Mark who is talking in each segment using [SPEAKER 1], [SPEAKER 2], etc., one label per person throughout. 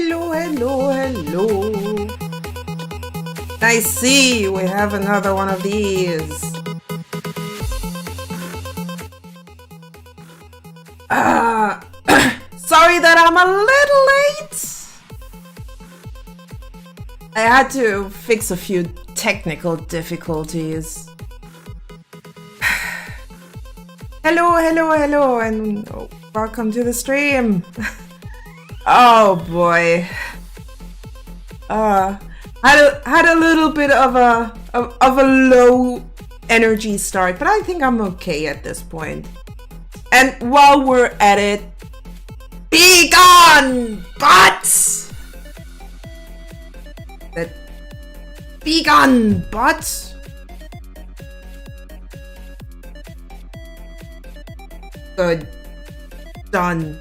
[SPEAKER 1] hello, hello, hello. I see we have another one of these. Sorry that I'm a little late. I had to fix a few technical difficulties. Hello, hello, hello, and welcome to the stream. Oh boy. Had a little bit of a low energy start, but I think I'm okay at this point. And while we're at it, be gone, bots! Be gone, bots! Good. Done.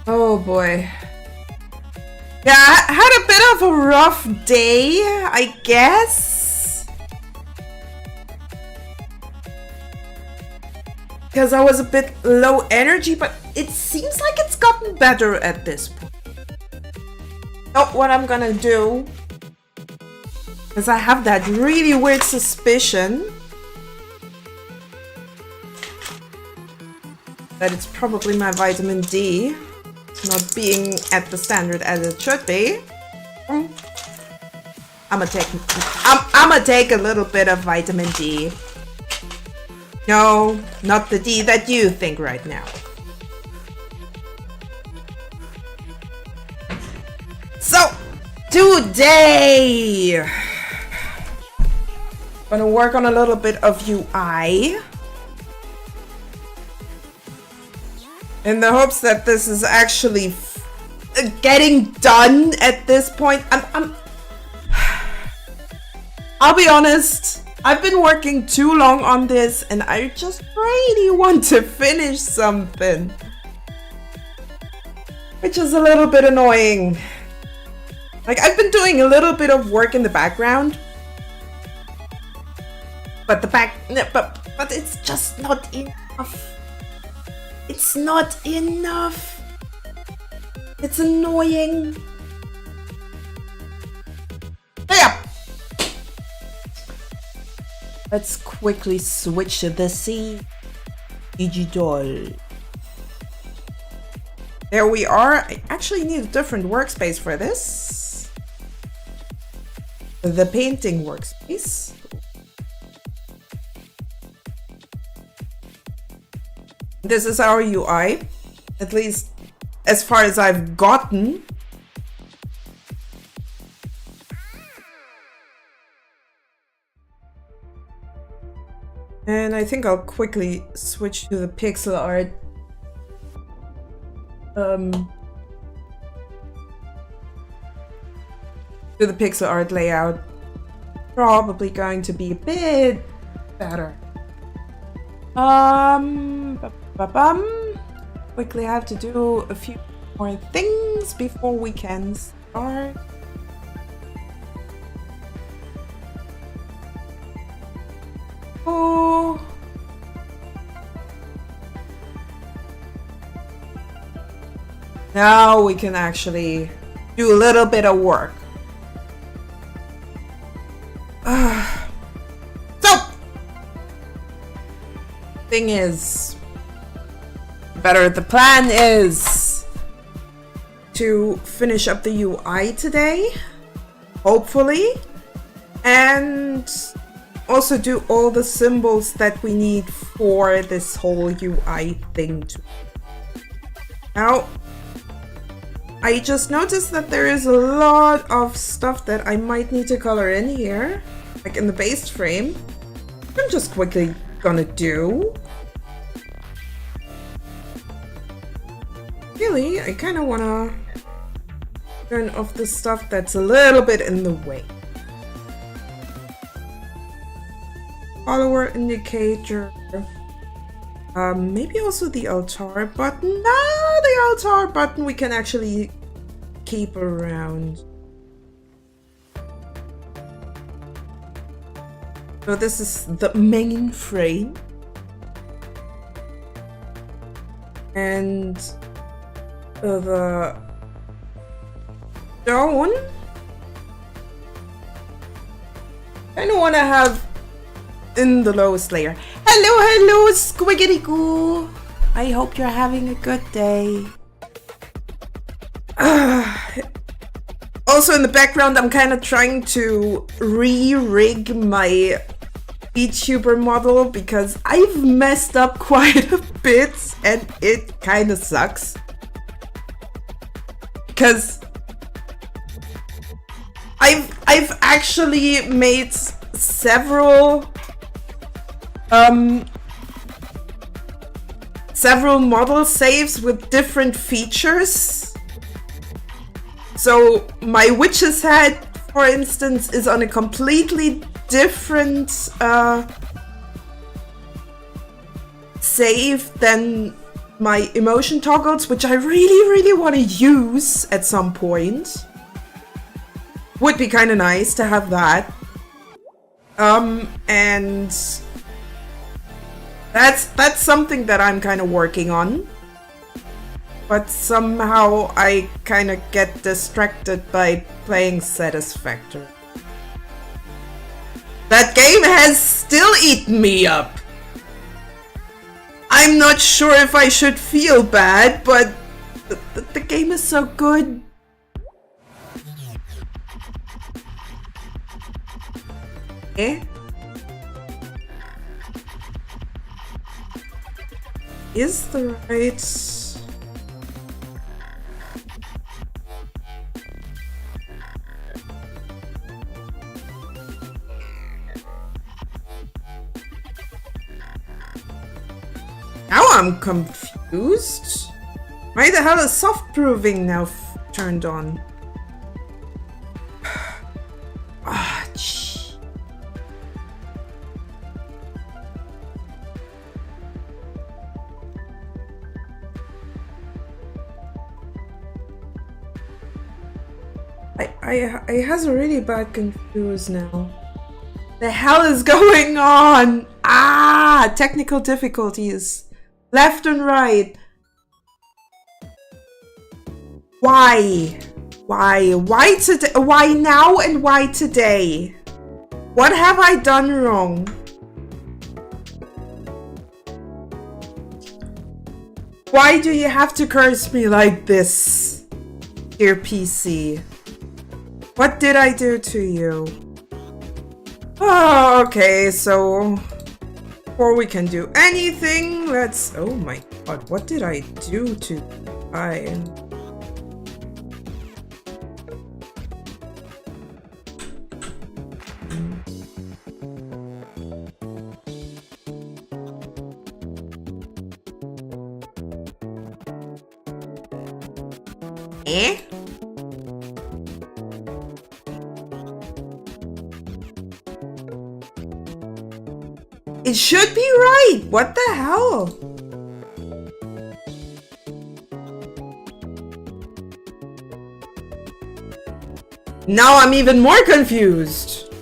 [SPEAKER 1] Oh boy. Yeah, I had a bit of a rough day, I guess. Because I was a bit low energy, but it seems like it's gotten better at this point. So what I'm gonna do is I have that really weird suspicion that it's probably my vitamin D not being at the standard as it should be. I'm gonna take a little bit of vitamin D. No, not the D that you think right now. So, today, I'm gonna work on a little bit of UI. In the hopes that this is actually getting done at this point. I'll be honest, I've been working too long on this and I just really want to finish something. Which is a little bit annoying. Like, I've been doing a little bit of work in the background. But but it's just not enough. It's not enough. It's annoying. Yeah. Let's quickly switch to the C digital. There we are. I actually need a different workspace for this. The painting workspace. This is our UI, at least as far as I've gotten. And I think I'll quickly switch to the pixel art. To the pixel art layout. Probably going to be a bit better. Quickly have to do a few more things before we can start. Oh. Now we can actually do a little bit of work. Thing is, the plan is to finish up the UI today, hopefully, and also do all the symbols that we need for this whole UI thing. Now, I just noticed that there is a lot of stuff that I might need to color in here, like in the base frame. I'm just quickly gonna do. Really, I kind of want to turn off the stuff that's a little bit in the way. Follower indicator. Maybe also the altar button. No, the altar button we can actually keep around. So this is the main frame. And the stone. I don't want to have in the lowest layer. Hello, squiggity goo. I hope you're having a good day. Also in the background, I'm kind of trying to re-rig my VTuber model because I've messed up quite a bit and it kind of sucks. Because I've actually made several model saves with different features. So my witch's head, for instance, is on a completely different save than my emotion toggles, which I really want to use at some point. Would be kind of nice to have that. And that's something that I'm kind of working on. But somehow I kind of get distracted by playing Satisfactory. That game has still eaten me up. I'm not sure if I should feel bad, but the game is so good. Eh? Is the right... Now I'm confused. Why the hell is soft proving now turned on? Ah, gee. I has a really bad confused now. The hell is going on? Ah, technical difficulties. Left and right. Why? Why today? Why now and why today? What have I done wrong? Why do you have to curse me like this, dear PC? What did I do to you? Oh, okay, so before we can do anything, let's... Oh my god, what did I do to... Eh? It should be right! What the hell? Now I'm even more confused!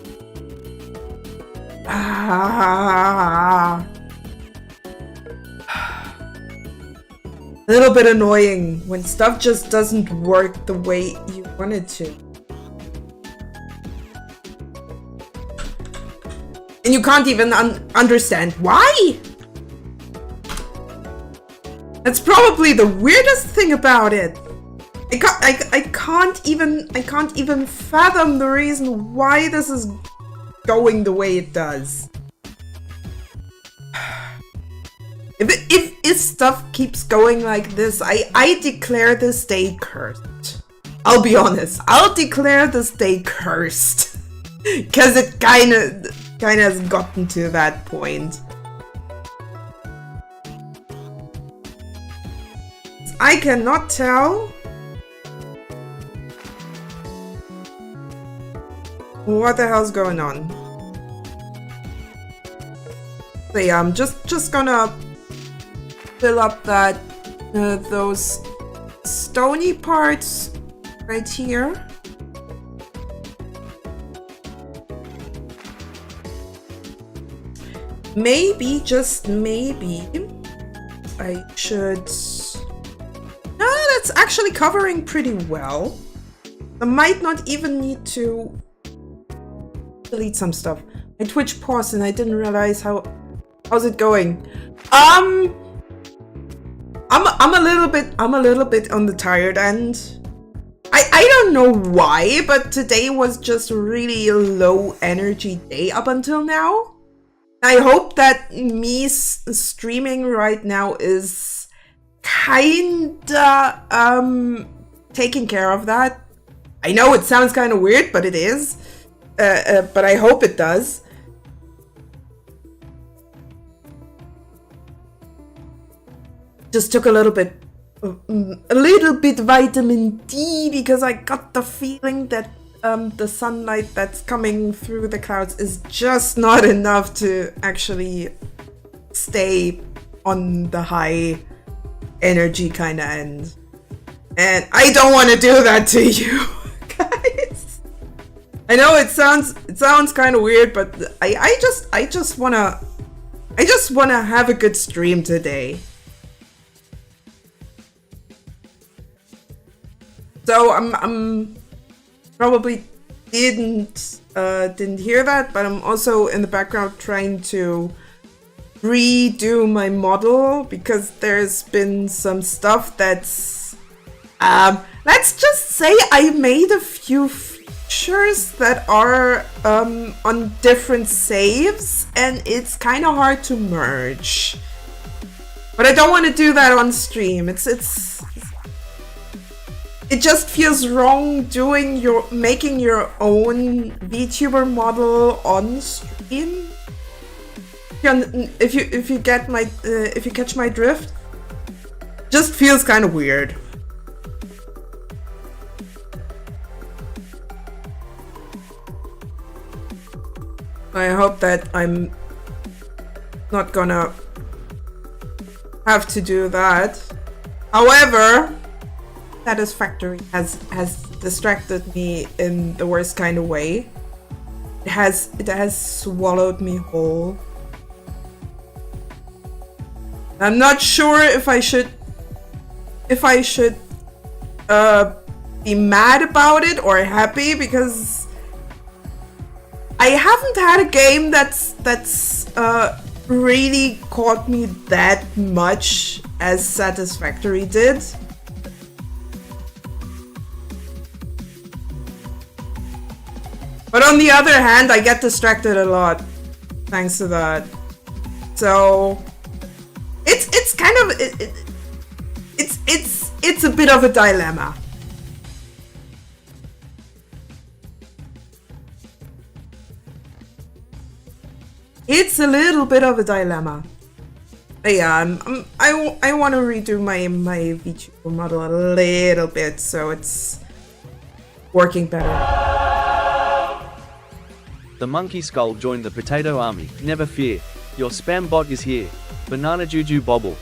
[SPEAKER 1] Ah. A little bit annoying when stuff just doesn't work the way you want it to. And you can't even understand why. That's probably the weirdest thing about it. I can't even fathom the reason why this is going the way it does. If stuff keeps going like this, I declare this day cursed. I'll be honest. I'll declare this day cursed. Because it kind of has gotten to that point. I cannot tell what the hell's going on. So yeah, I'm just gonna fill up that those stony parts right here. Maybe, just maybe, I should... No, that's actually covering pretty well. I might not even need to delete some stuff. My Twitch paused and I didn't realize how's it going. I'm a little bit on the tired end. I don't know why, but today was just really a low energy day up until now. I hope that me streaming right now is kinda taking care of that. I know it sounds kind of weird, but it is. But I hope it does. Just took a little bit vitamin D because I got the feeling that the sunlight that's coming through the clouds is just not enough to actually stay on the high energy kind of end. And I don't want to do that to you guys. I know it sounds kind of weird, but I just want to have a good stream today. So I'm probably didn't hear that, but I'm also in the background trying to redo my model because there's been some stuff that's let's just say I made a few features that are on different saves and it's kind of hard to merge. But I don't want to do that on stream. It just feels wrong making your own VTuber model on stream. If you catch my drift, just feels kind of weird. I hope that I'm not gonna have to do that. However, Satisfactory has distracted me in the worst kind of way. It has swallowed me whole. I'm not sure if I should be mad about it or happy because I haven't had a game that's really caught me that much as Satisfactory did. But on the other hand, I get distracted a lot thanks to that. So it's kind of it's a bit of a dilemma. It's a little bit of a dilemma. But yeah, I want to redo my VTuber model a little bit so it's working better.
[SPEAKER 2] The monkey skull joined the potato army. Never fear, your spam bot is here. Banana Juju Bobble.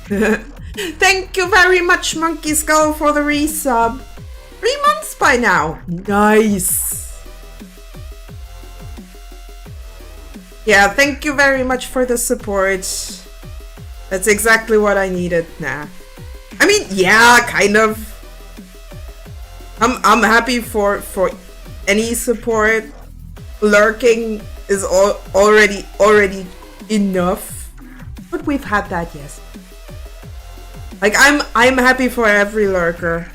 [SPEAKER 1] Thank you very much, Monkey Skull, for the resub. 3 months by now. Nice. Yeah, thank you very much for the support. That's exactly what I needed. Nah. I mean, yeah, kind of. I'm happy for any support. Lurking is already enough, but we've had that, yes. Like I'm happy for every lurker.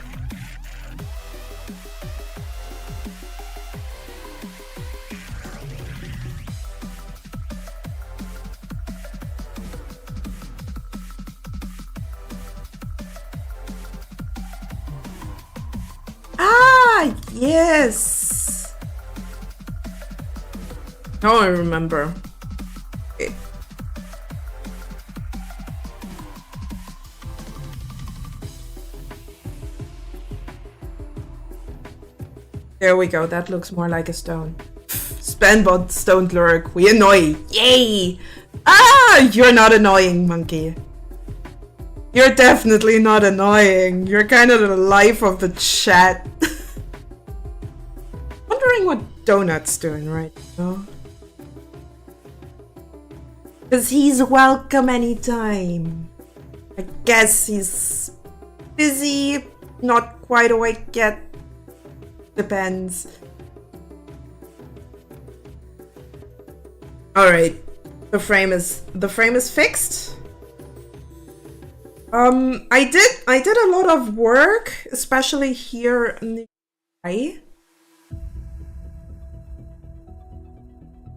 [SPEAKER 1] Ah, yes. Now I remember. There we go. That looks more like a stone. Spanbots don't lurk. We annoy. Yay! Ah, you're not annoying, monkey. You're definitely not annoying. You're kind of the life of the chat. Wondering what Donut's doing right now. Because he's welcome anytime. I guess he's busy, not quite awake yet. Depends. Alright. The frame is fixed. I did a lot of work, especially here in the UI.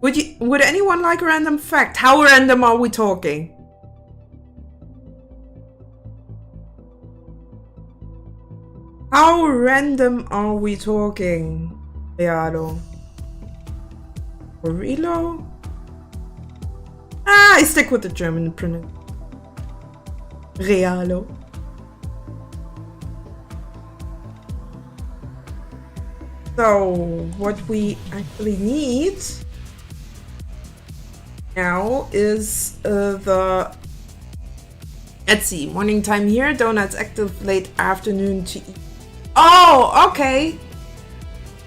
[SPEAKER 1] Would anyone like a random fact? How random are we talking? How random are we talking? Realo. Or Relo? I stick with the German pronunciation. Realo. So, what we actually need now is the... Let's see, morning time here, donuts active late afternoon to eat. Oh, okay.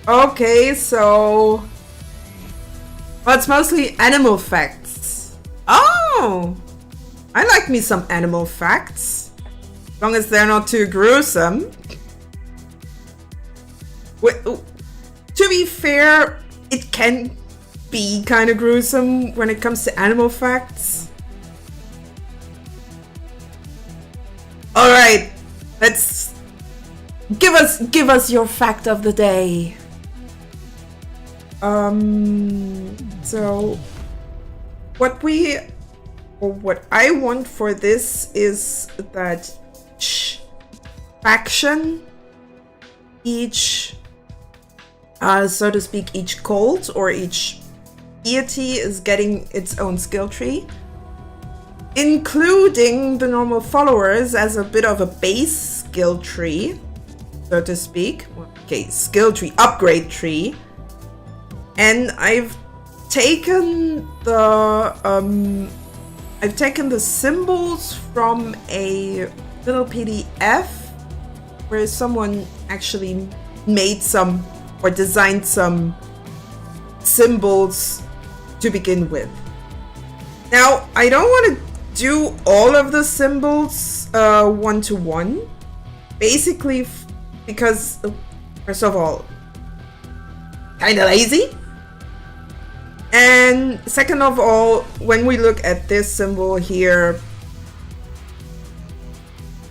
[SPEAKER 1] Okay, so... Well, it's mostly animal facts. Oh! I like me some animal facts. As long as they're not too gruesome. To be fair, it can be kind of gruesome when it comes to animal facts. Alright, let's... Give us your fact of the day. So... What I want for this is that each faction, each, so to speak, each cult or each deity is getting its own skill tree, including the normal followers as a bit of a base skill tree, so to speak. Okay, skill tree, upgrade tree. And I've taken the symbols from a little PDF where someone actually made some or designed some symbols to begin with. Now, I don't want to do all of the symbols one-to-one. Basically, because, first of all, kind of lazy. And second of all, when we look at this symbol here,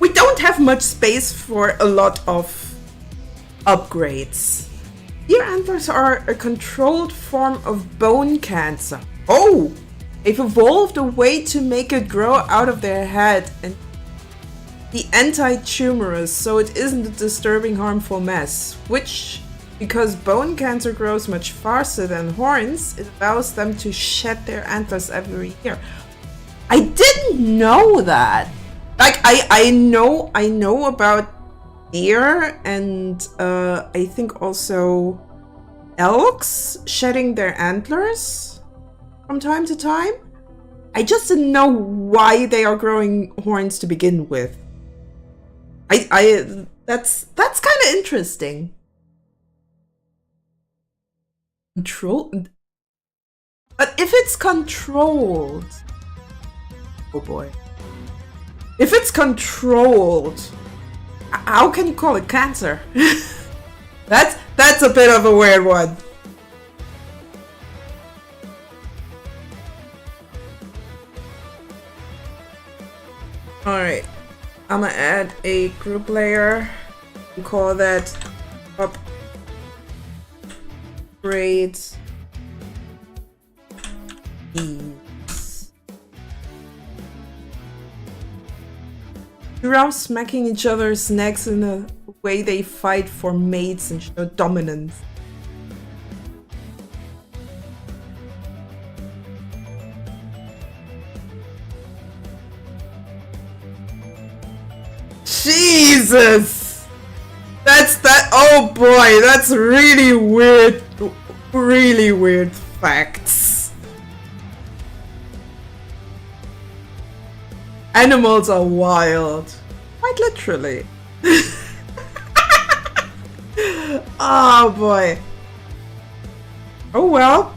[SPEAKER 1] we don't have much space for a lot of upgrades. Deer antlers are a controlled form of bone cancer. Oh! They've evolved a way to make it grow out of their head and the anti-tumorous, so it isn't a disturbing, harmful mess, which... Because bone cancer grows much faster than horns, it allows them to shed their antlers every year. I didn't know that. Like I know about deer and I think also elks shedding their antlers from time to time. I just didn't know why they are growing horns to begin with. That's kind of interesting. Controlled, but if it's controlled, oh boy, if it's controlled, how can you call it cancer? that's a bit of a weird one. All right, I'm gonna add a group layer and call that up. Grades ease. Giraffes smacking each other's necks in the way they fight for mates and show dominance. Jesus! Oh boy, that's really weird. Really weird facts. Animals are wild. Quite literally. Oh boy. Oh well.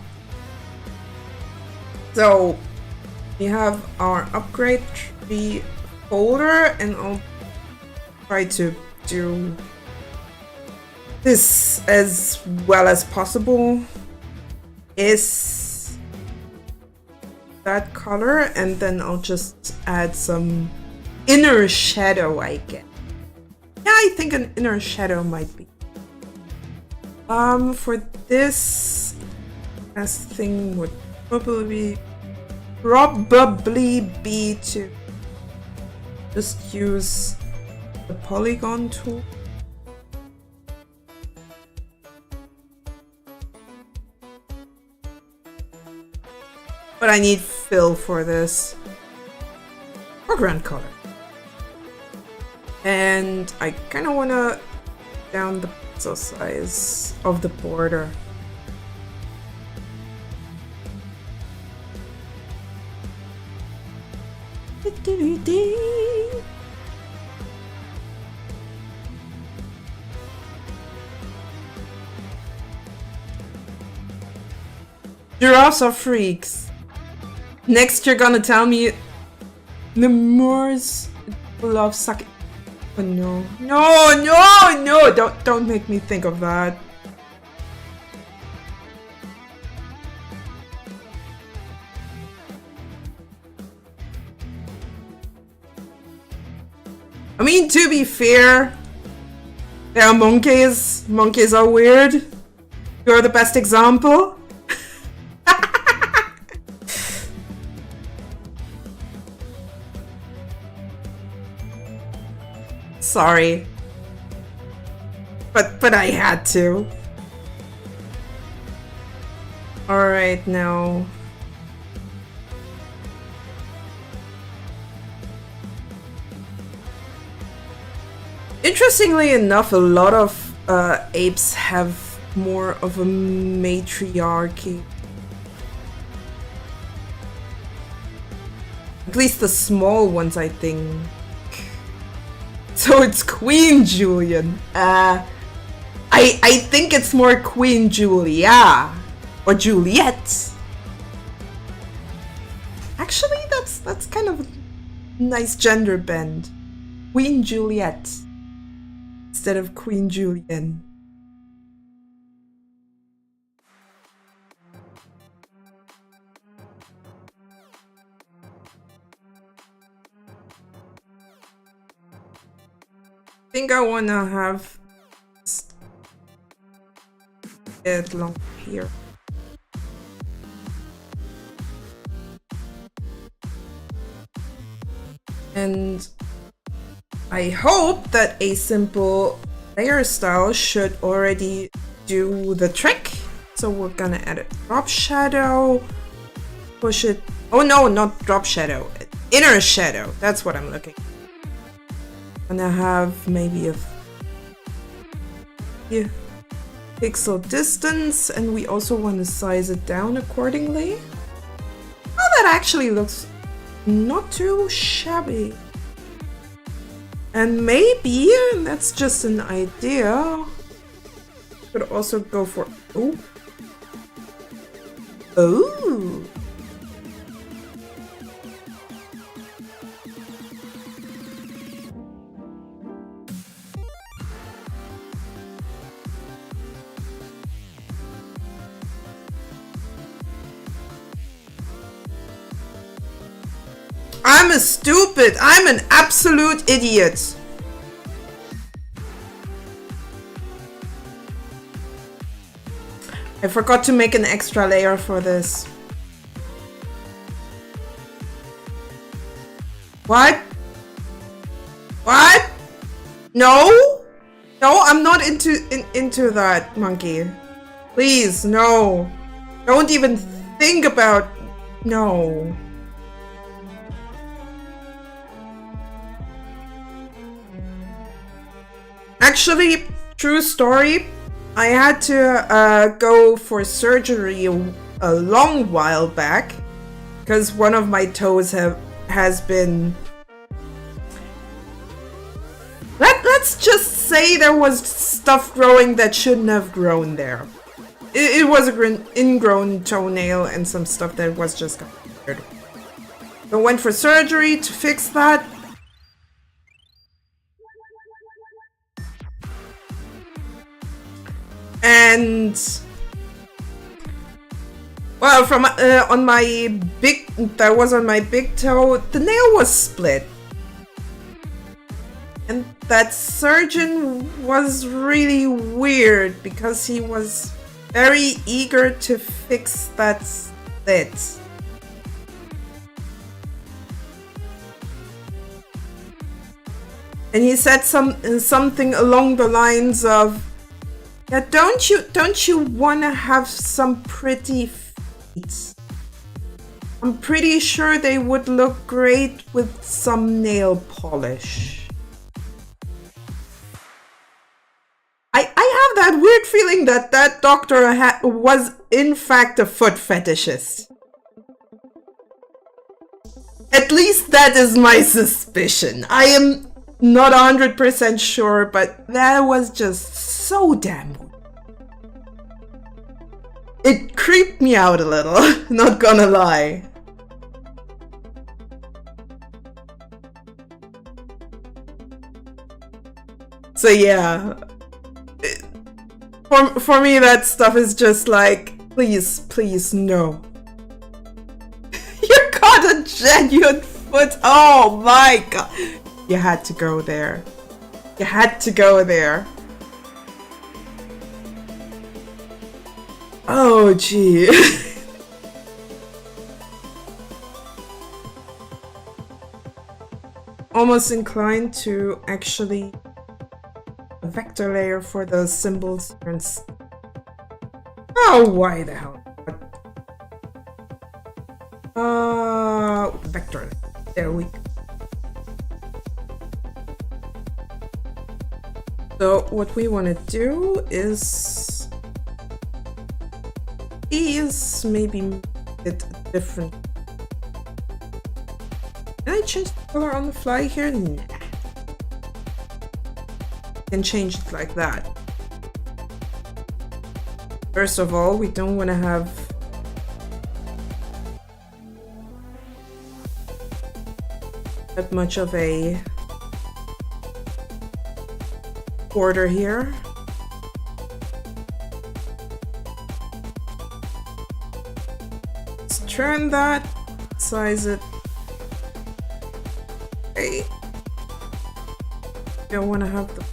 [SPEAKER 1] So we have our upgrade tree folder, and I'll try to do this as well as possible. Is that color, and then I'll just add some inner shadow, I guess. Yeah, I think an inner shadow might be. For this last thing would probably be to just use the polygon tool. But I need fill for this. Foreground color. And I kind of want to down the pixel size of the border. Giraffes are freaks. Next you're gonna tell me lemurs love sucking. Oh no. No, don't make me think of that. I mean, to be fair, they are monkeys. Monkeys are weird. You're the best example. Sorry. But I had to. Alright, now. Interestingly enough, a lot of apes have more of a matriarchy. At least the small ones, I think. So it's Queen Julian. I think it's more Queen Julia or Juliet. Actually, that's kind of a nice gender bend. Queen Juliet instead of Queen Julian. I think I wanna have it long here. And I hope that a simple layer style should already do the trick. So we're gonna add a drop shadow, push it. Oh no, not drop shadow, inner shadow. That's what I'm looking for. Gonna have maybe a pixel distance, and we also want to size it down accordingly. Oh, that actually looks not too shabby. And maybe, and that's just an idea, could also go for oh. I'm a stupid. I'm an absolute idiot. I forgot to make an extra layer for this. What? What? No? No, I'm not into that, monkey. Please, no. Don't even think about... No. Actually, true story, I had to go for surgery a long while back because one of my toes has been let's just say there was stuff growing that shouldn't have grown there. It was a ingrown toenail and some stuff that was just weird. So I went for surgery to fix that. And well, from on my big toe, the nail was split. And that surgeon was really weird because he was very eager to fix that split. And he said something along the lines of, "Yeah, don't you want to have some pretty feet? I'm pretty sure they would look great with some nail polish." I have that weird feeling that that doctor was in fact a foot fetishist. At least that is my suspicion. I am not 100% sure, but that was just so damn weird. It creeped me out a little, not gonna lie. So yeah, for me that stuff is just like, please no. You got a genuine foot. Oh my god. You had to go there. You had to go there. Oh gee. Almost inclined to actually vector layer for those symbols. Oh, why the hell? Vector layer. There we go. So what we want to do is maybe it different. Can I change the color on the fly here? Nah. Can change it like that. First of all, we don't want to have that much of a border here. Let's turn that, size it. Okay. Don't want to have the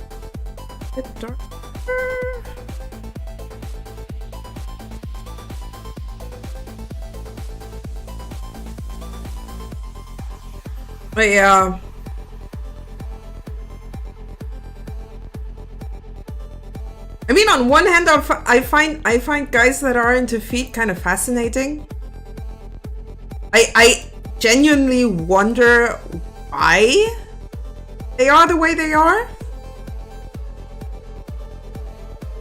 [SPEAKER 1] bit darker. But yeah. I mean, on one hand, I find guys that are into feet kind of fascinating. I genuinely wonder why they are the way they are.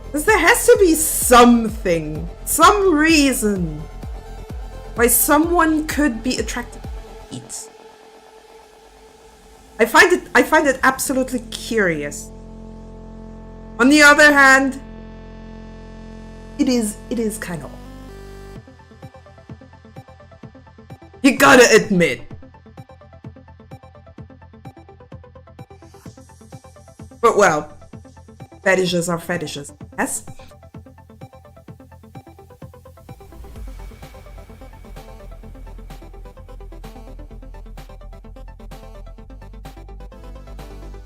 [SPEAKER 1] Because there has to be something, some reason why someone could be attracted to feet. I find it absolutely curious. On the other hand, it is kind of, you gotta admit. But well, fetishes are fetishes, yes?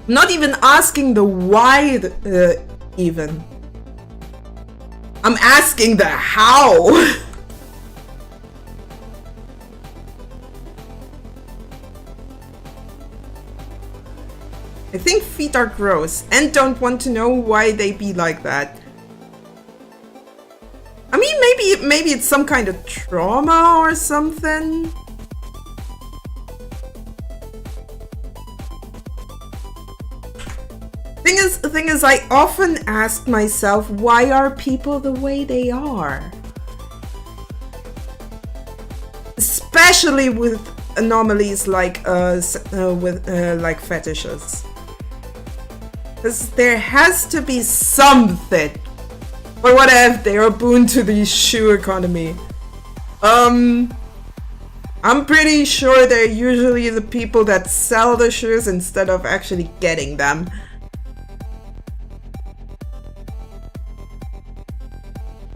[SPEAKER 1] Not even asking the why, even. I'm asking the how. I think feet are gross and don't want to know why they be like that. I mean, maybe it's some kind of trauma or something. The thing is, I often ask myself, why are people the way they are? Especially with anomalies like like fetishes. Because there has to be something. Or what if they are a boon to the shoe economy? I'm pretty sure they're usually the people that sell the shoes instead of actually getting them.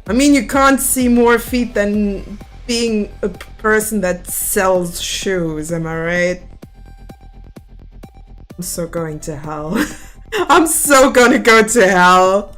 [SPEAKER 1] I mean, you can't see more feet than being a person that sells shoes, am I right? I'm so going to hell. I'm so gonna go to hell.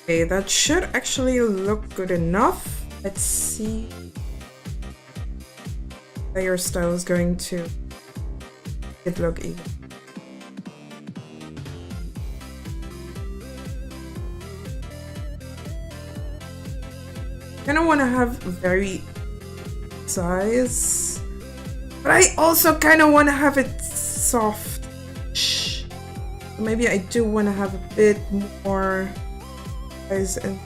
[SPEAKER 1] Okay, that should actually look good enough. Let's see. Your style is going to it look even. Kind of want to have very size, but I also kind of want to have it soft. Maybe I do want to have a bit more size and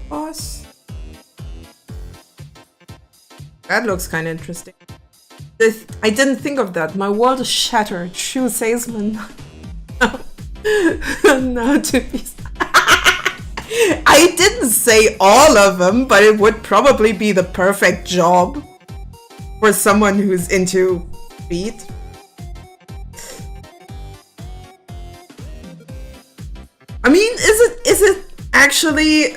[SPEAKER 1] boss. That looks kind of interesting. I didn't think of that. My world is shattered. Shoe salesman. No, to be. I didn't say all of them, but it would probably be the perfect job for someone who's into feet. I mean, is it actually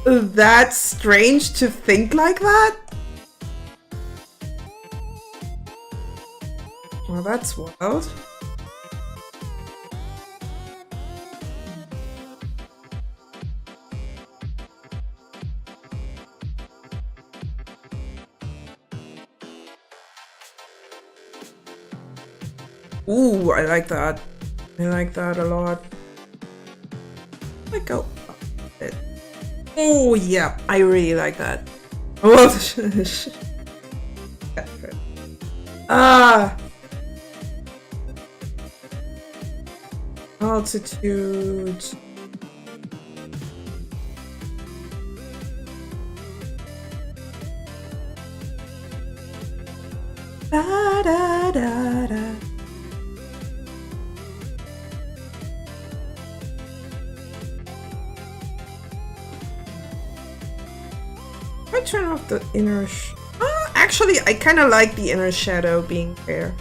[SPEAKER 1] that strange to think like that? Well, that's wild. Ooh, I like that. I like that a lot. Let go. Oh yeah, I really like that. Oh, altitude. Da da da da. I turn off the inner. Actually, I kind of like the inner shadow being there.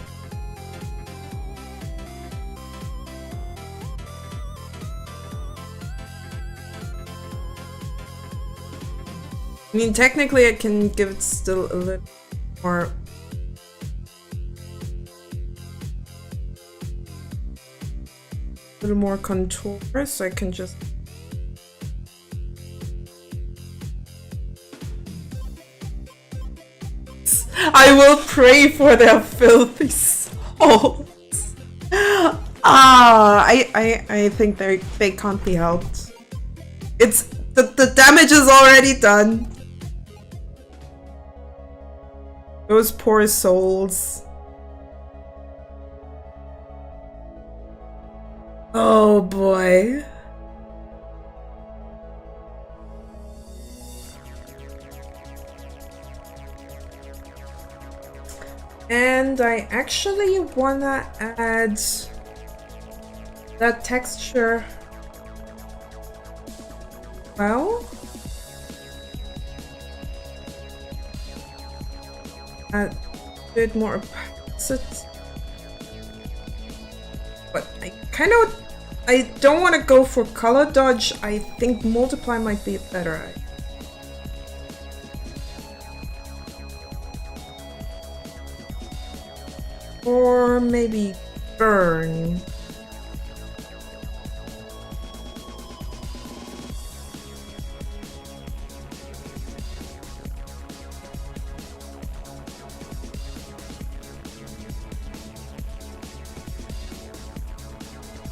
[SPEAKER 1] I mean, technically, I can give it still a little more. A little more contour, so I can just. I will pray for their filthy souls. I think they can't be helped. It's the damage is already done. Those poor souls. Oh boy. And I actually wanna add that texture. Well, add a bit more opacity. But I don't want to go for color dodge. I think multiply might be better. Or maybe burn.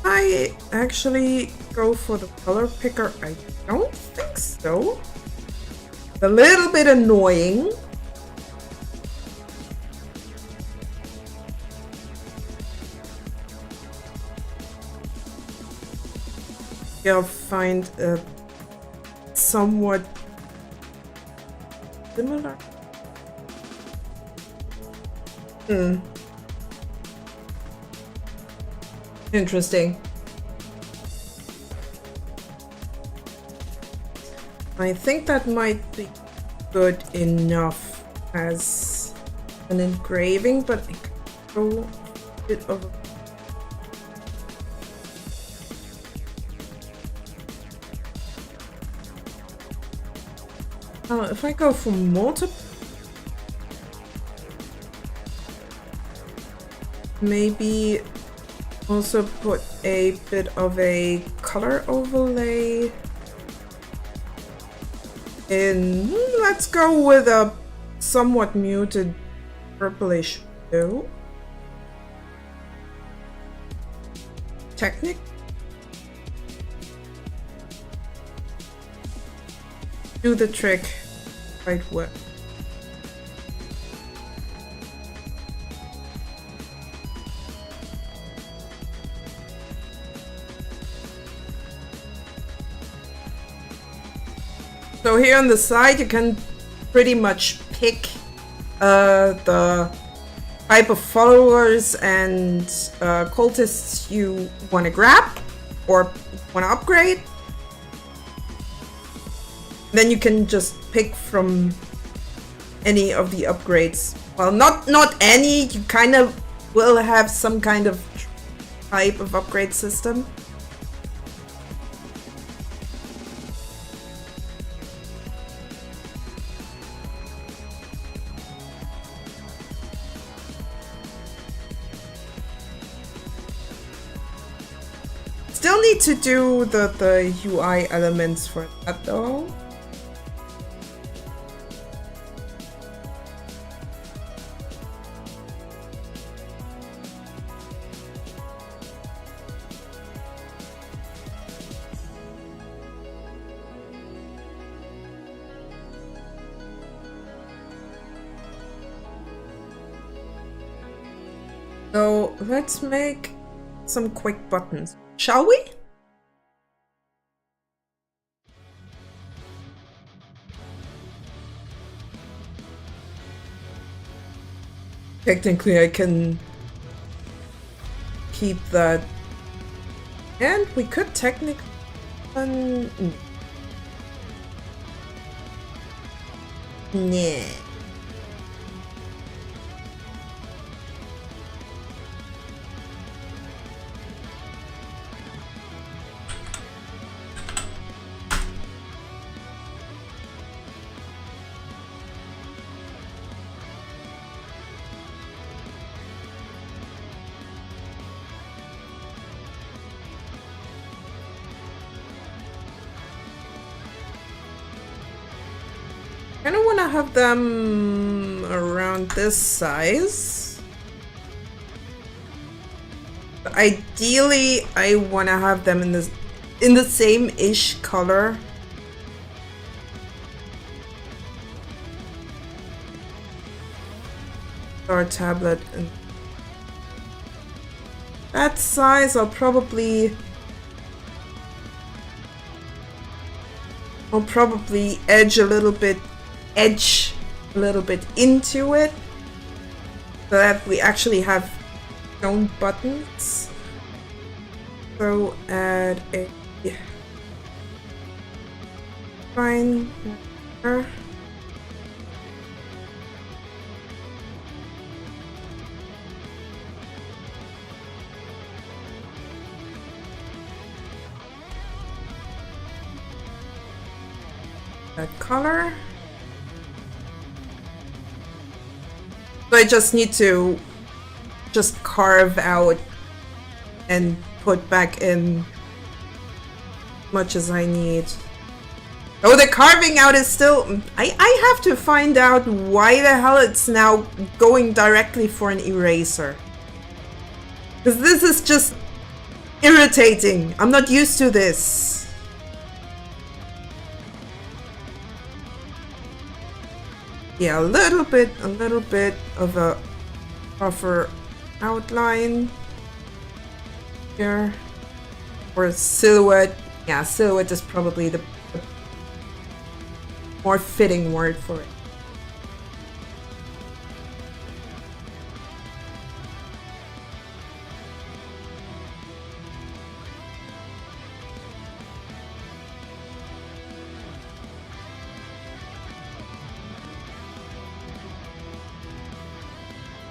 [SPEAKER 1] I actually go for the color picker? I don't think so. A little bit annoying. I'll find a somewhat similar. Interesting. I think that might be good enough as an engraving, but I could go a bit of a if I go for multiple, maybe also put a bit of a color overlay in. Let's go with a somewhat muted purplish blue. Technic. Do the trick quite well. So here on the side you can pretty much pick the type of followers and cultists you want to grab or want to upgrade. Then you can just pick from any of the upgrades. Well, not any, you kind of will have some kind of type of upgrade system. Still need to do the UI elements for that though. So let's make some quick buttons, shall we? Technically I can keep that, and we could technically nah. I don't want to have them around this size. But ideally, I want to have them in the same-ish color. Our tablet and that size, I'll probably edge a little bit into it so that we actually have shown buttons. So add a fine that color. So I just need to just carve out and put back in much as I need. Oh, the carving out is still... I have to find out why the hell it's now going directly for an eraser. Because this is just irritating. I'm not used to this. Yeah, a little bit of a rougher outline here. Or silhouette. Yeah, silhouette is probably the more fitting word for it.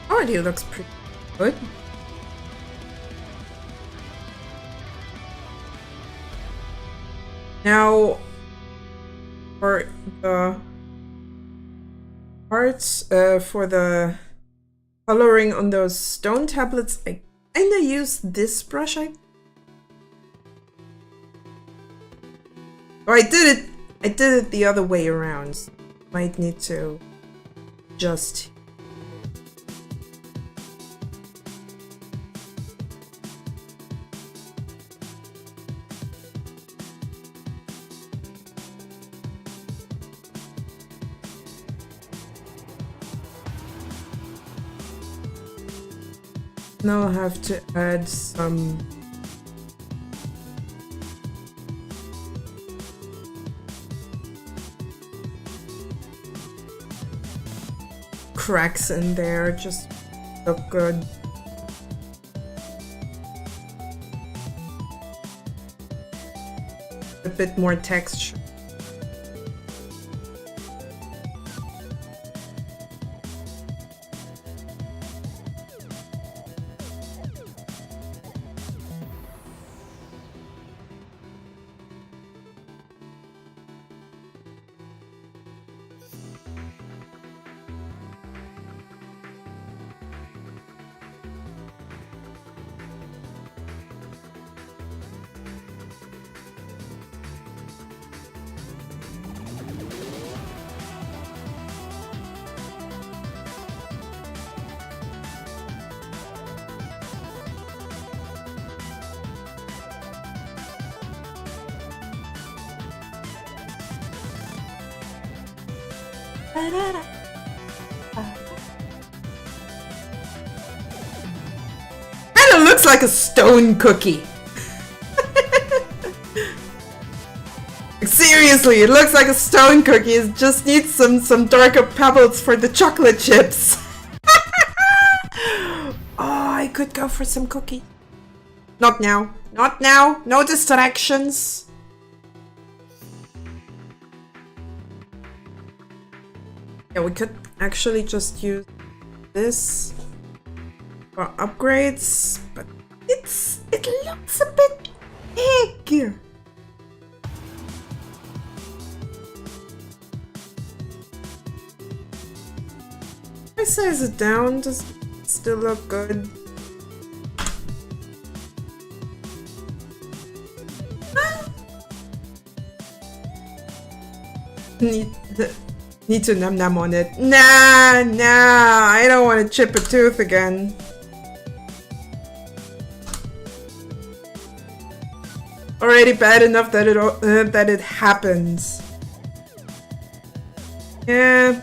[SPEAKER 1] Already looks pretty good. Now, for the parts, for the coloring on those stone tablets, I kinda use this brush. Or I did it the other way around. Might need to just. Now I have to add some cracks in there, just look good. A bit more texture. Kinda looks like a stone cookie. Seriously, it looks like a stone cookie. It just needs some darker pebbles for the chocolate chips. Oh, I could go for some cookie. Not now. Not now. No distractions. Yeah, we could actually just use this for upgrades, but it looks a bit big. I size it down, does it still look good? Need to num num on it. Nah, I don't want to chip a tooth again. Already bad enough that it happens. Yeah,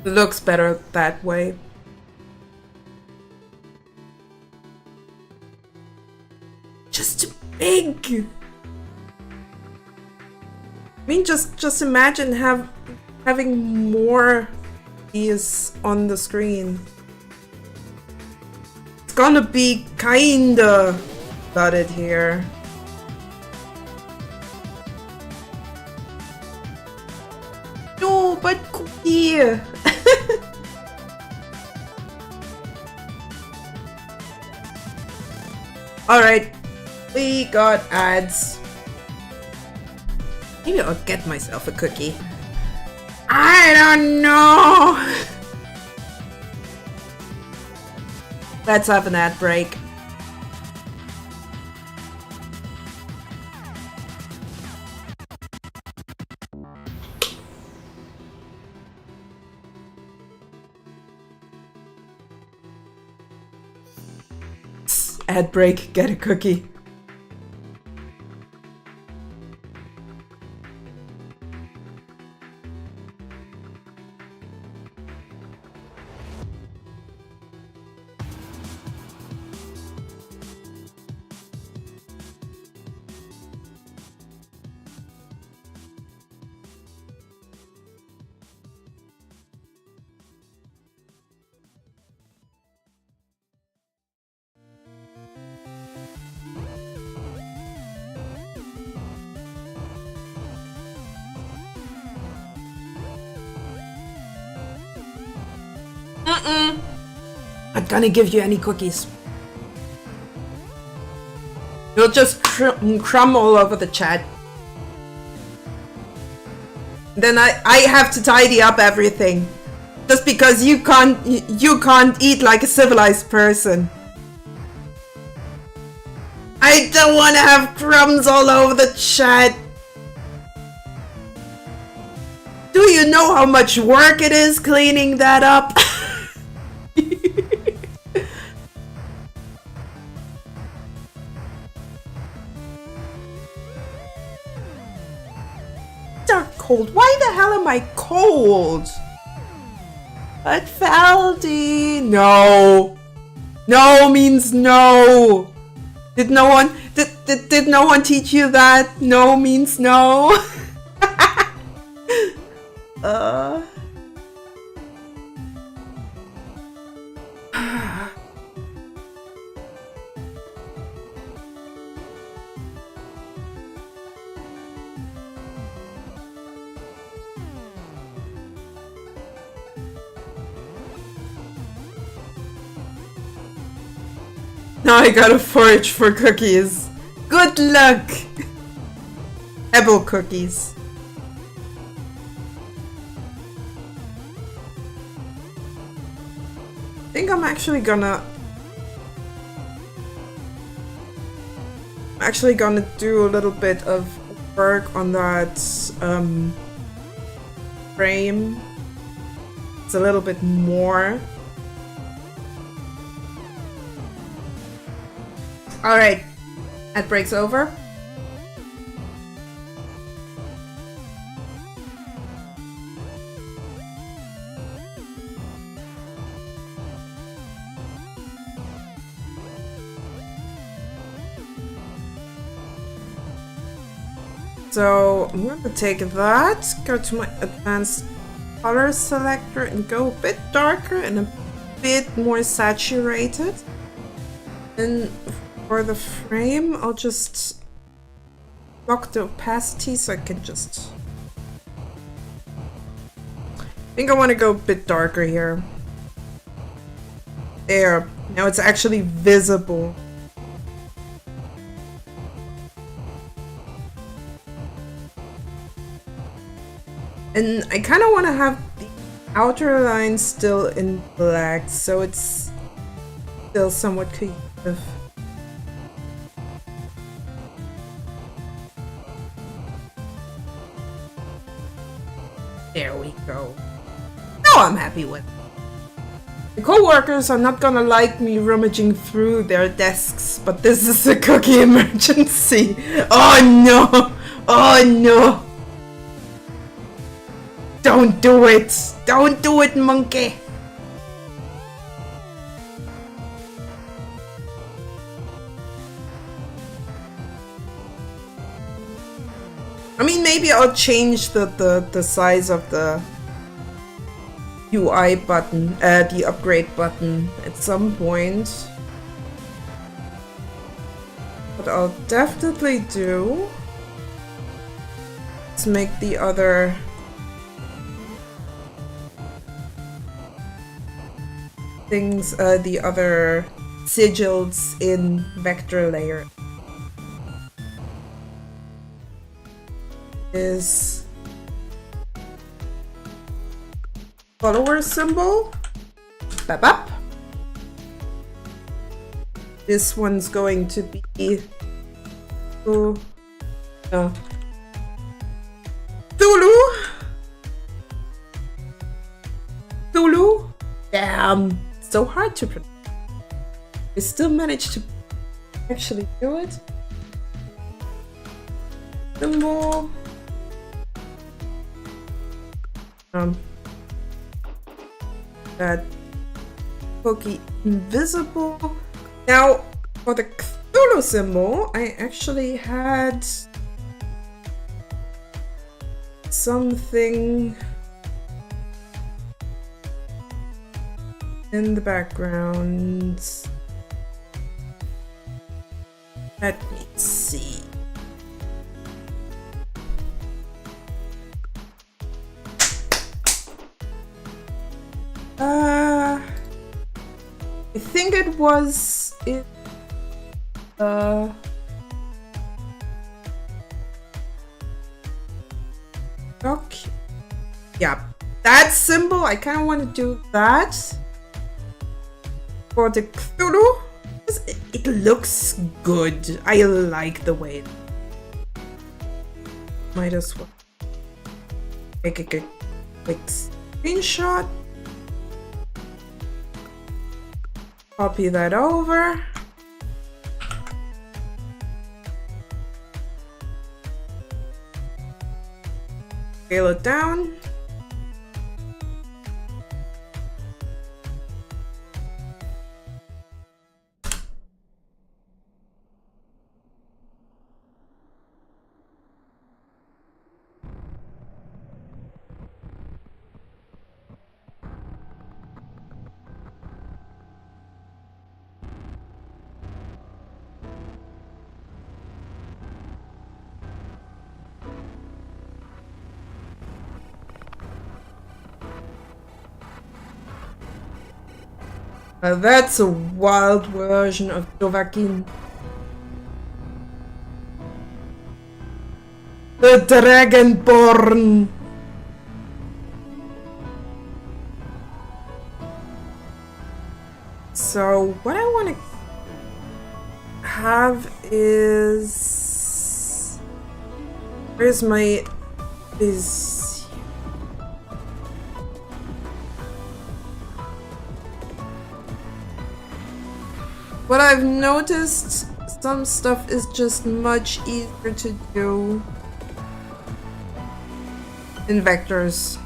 [SPEAKER 1] looks better that way. Just too big. I mean, just imagine having more is on the screen. It's gonna be kinda flooded here. No, but cookie. Alright, we got ads. Maybe I'll get myself a cookie. I don't know. Let's have an ad break. Ad break, get a cookie. Not gonna give you any cookies. You'll just crumb all over the chat. Then I have to tidy up everything. Just because you can't eat like a civilized person. I don't want to have crumbs all over the chat. Do you know how much work it is cleaning that up? Cold. Why the hell am I cold? But Faldi, no. No means no. Did no one teach you that? No means no. Now I gotta forage for cookies. Good luck! Pebble cookies. I think I'm actually gonna do a little bit of work on that frame. It's a little bit more. Alright, that breaks over. So I'm going to take that, go to my advanced color selector and go a bit darker and a bit more saturated. And for the frame, I'll just lock the opacity so I can just... I think I want to go a bit darker here. There. Now it's actually visible. And I kind of want to have the outer line still in black, so it's still somewhat cohesive. There we go. Now I'm happy with it. The co-workers are not gonna like me rummaging through their desks, but this is a cookie emergency. Oh no! Oh no! Don't do it! Don't do it, monkey! I mean, maybe I'll change the size of the UI button, the upgrade button at some point. What I'll definitely do is make the other things, the other sigils in vector layer. Is follower symbol. Bap up. This one's going to be Thulu. Thulu. Damn, so hard to pronounce. We still managed to actually do it. Symbol. That cookie invisible. Now, for the Cthulhu symbol, I actually had something in the background. Let me see. I think it was in okay. Yeah, that symbol, I kind of want to do that for the Cthulhu. It looks good. I like the way. Might as well make a quick screenshot. Copy that over. Scale it down. That's a wild version of Dovahkiin. The Dragonborn! So, what I want to have is... Where's my... What I've noticed, some stuff is just much easier to do in vectors.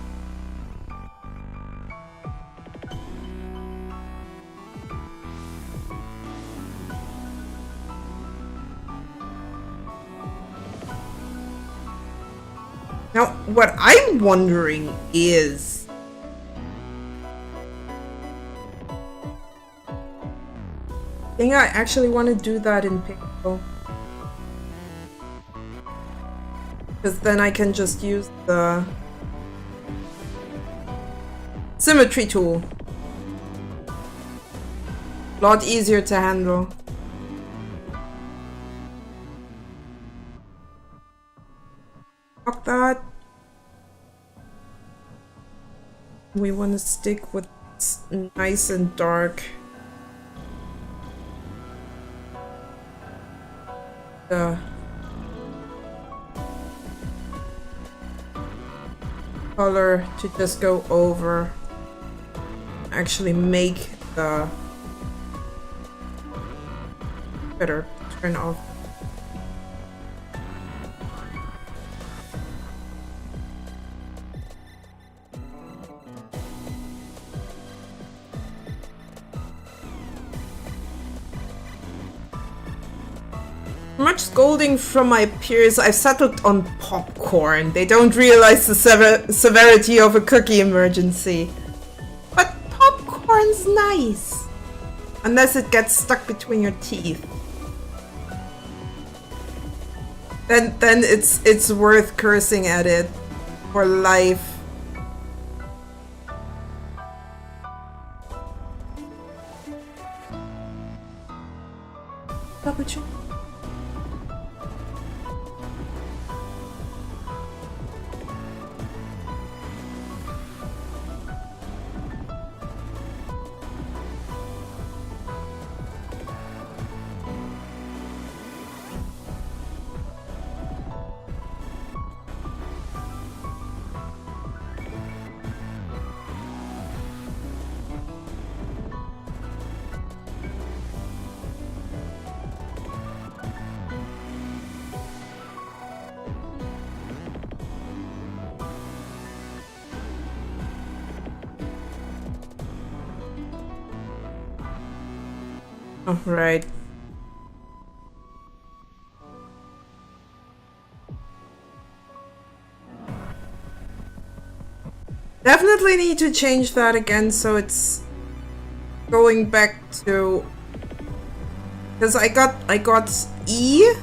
[SPEAKER 1] Now, what I'm wondering is, I think I actually want to do that in Pico. Because then I can just use the symmetry tool. A lot easier to handle. Fuck that. We want to stick with nice and dark. Color to just go over, actually make the better turn off. Much scolding from my peers, I've settled on popcorn. They don't realize the severity of a cookie emergency. But popcorn's nice. Unless it gets stuck between your teeth. Then it's worth cursing at it for life. Double check. All right. Definitely need to change that again so it's going back to, because I got E,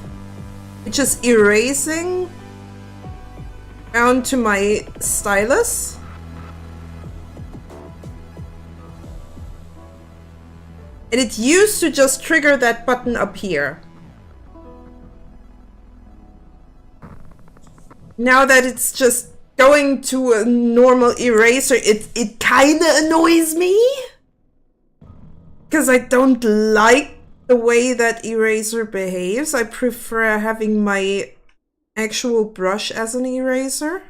[SPEAKER 1] which is erasing down to my stylus. And it used to just trigger that button up here. Now that it's just going to a normal eraser, it kind of annoys me. Because I don't like the way that eraser behaves. I prefer having my actual brush as an eraser.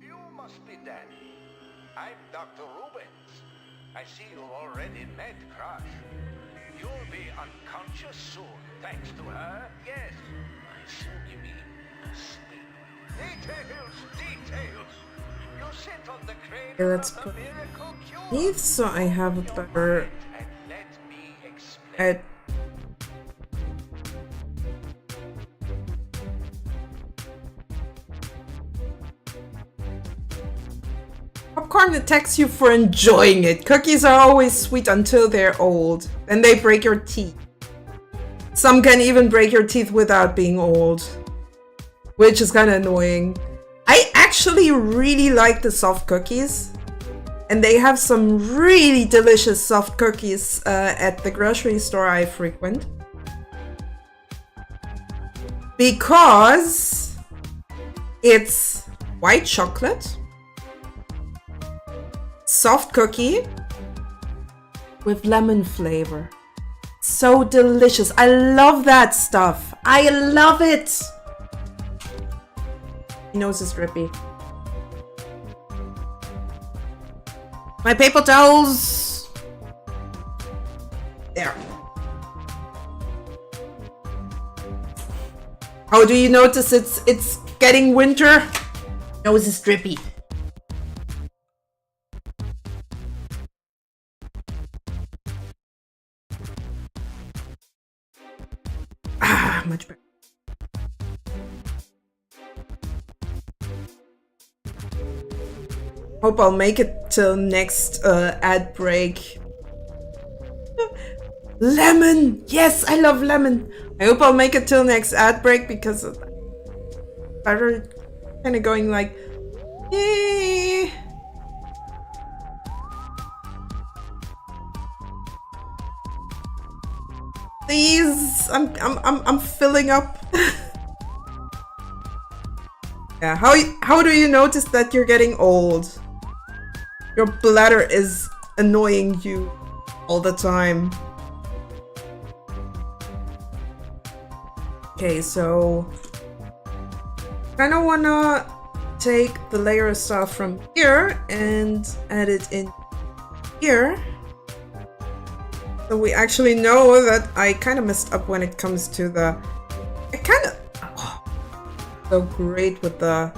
[SPEAKER 3] You must be Danny. I'm Dr. Rubens. I see you already met Crush. You'll be unconscious soon, thanks to her. Yes. Soon you mean sleep. Details. You sit on the crane
[SPEAKER 1] Okay, let's
[SPEAKER 3] of
[SPEAKER 1] put
[SPEAKER 3] the miracle cure.
[SPEAKER 1] these so I have a better
[SPEAKER 3] And let me explain.
[SPEAKER 1] at popcorn attacks you for enjoying it. Cookies are always sweet until they're old. Then they break your teeth. Some can even break your teeth without being old, which is kind of annoying. I actually really like the soft cookies, and they have some really delicious soft cookies at the grocery store I frequent. Because it's white chocolate, soft cookie with lemon flavor. So delicious. I love that stuff. I love it. My nose is drippy. My paper towels. There. How do you notice it's getting winter? Nose is drippy. Ah, much better. Hope I'll make it till next ad break. Lemon! Yes, I love lemon. I hope I'll make it till next ad break because I'm kind of going like, eh. Please, I'm filling up. Yeah, how do you notice that you're getting old? Your bladder is annoying you all the time. Okay, so kind of wanna take the layer of stuff from here and add it in here. So we actually know that I kind of messed up when it comes to the... I kind of... Oh, so great with the...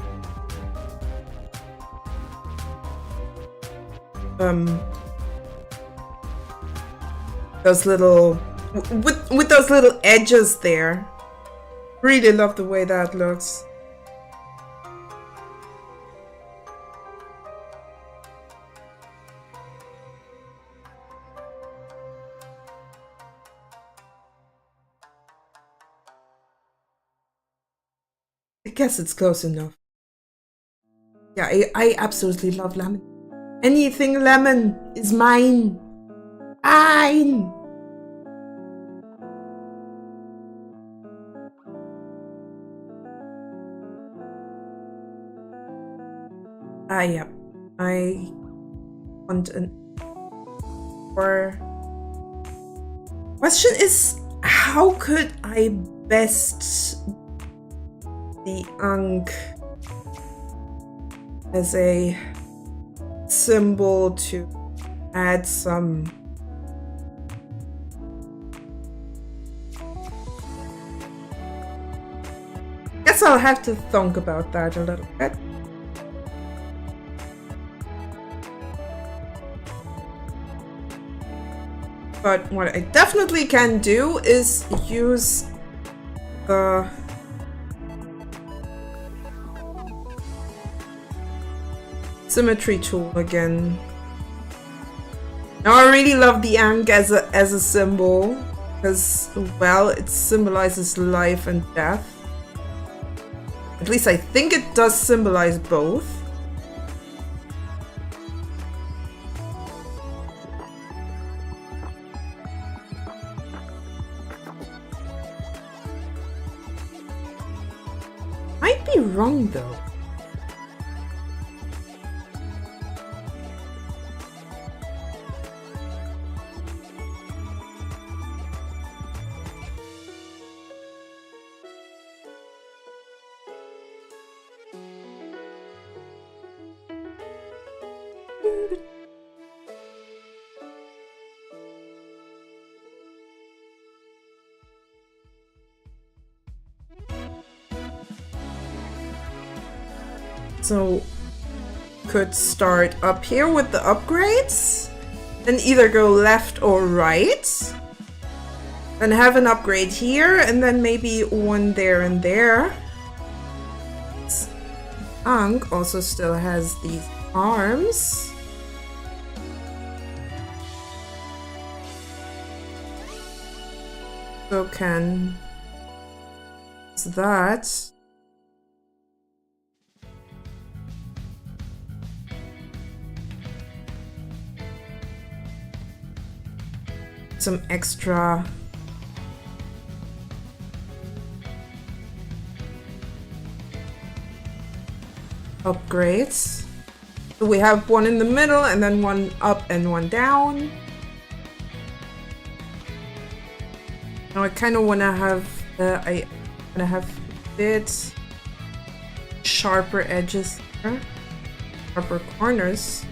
[SPEAKER 1] Those little... With those little edges there. Really love the way that looks. I guess it's close enough. Yeah, I absolutely love lemon. Anything lemon is mine. Mine! Yeah. I want an... Or... Question is, how could I best the Ankh as a symbol to add some guess I'll have to think about that a little bit. But what I definitely can do is use the symmetry tool again. Now I really love the Ankh as a symbol because, well, it symbolizes life and death. At least I think it does symbolize both. Might be wrong though. So could start up here with the upgrades, then either go left or right, then have an upgrade here, and then maybe one there and there. Ankh also still has these arms. So can that. Some extra upgrades. So we have one in the middle and then one up and one down. Now I kind of want to have I want to have a bit sharper edges here, sharper corners.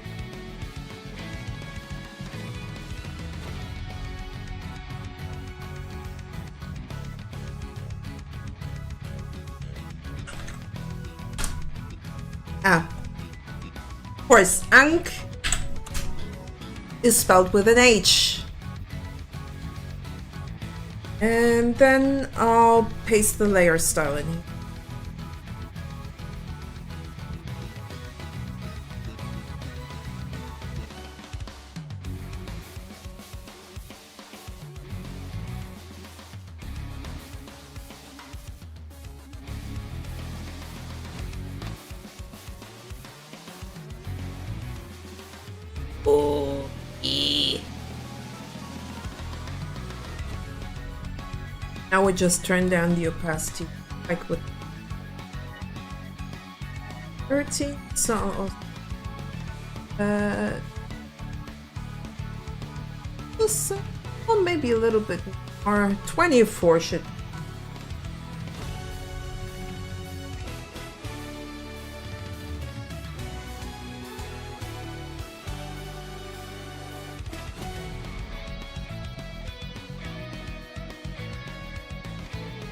[SPEAKER 1] Of course, Ankh is spelled with an H. And then I'll paste the layer style in here. Now we just turn down the opacity, like with 30. So well, maybe a little bit more. 24 should.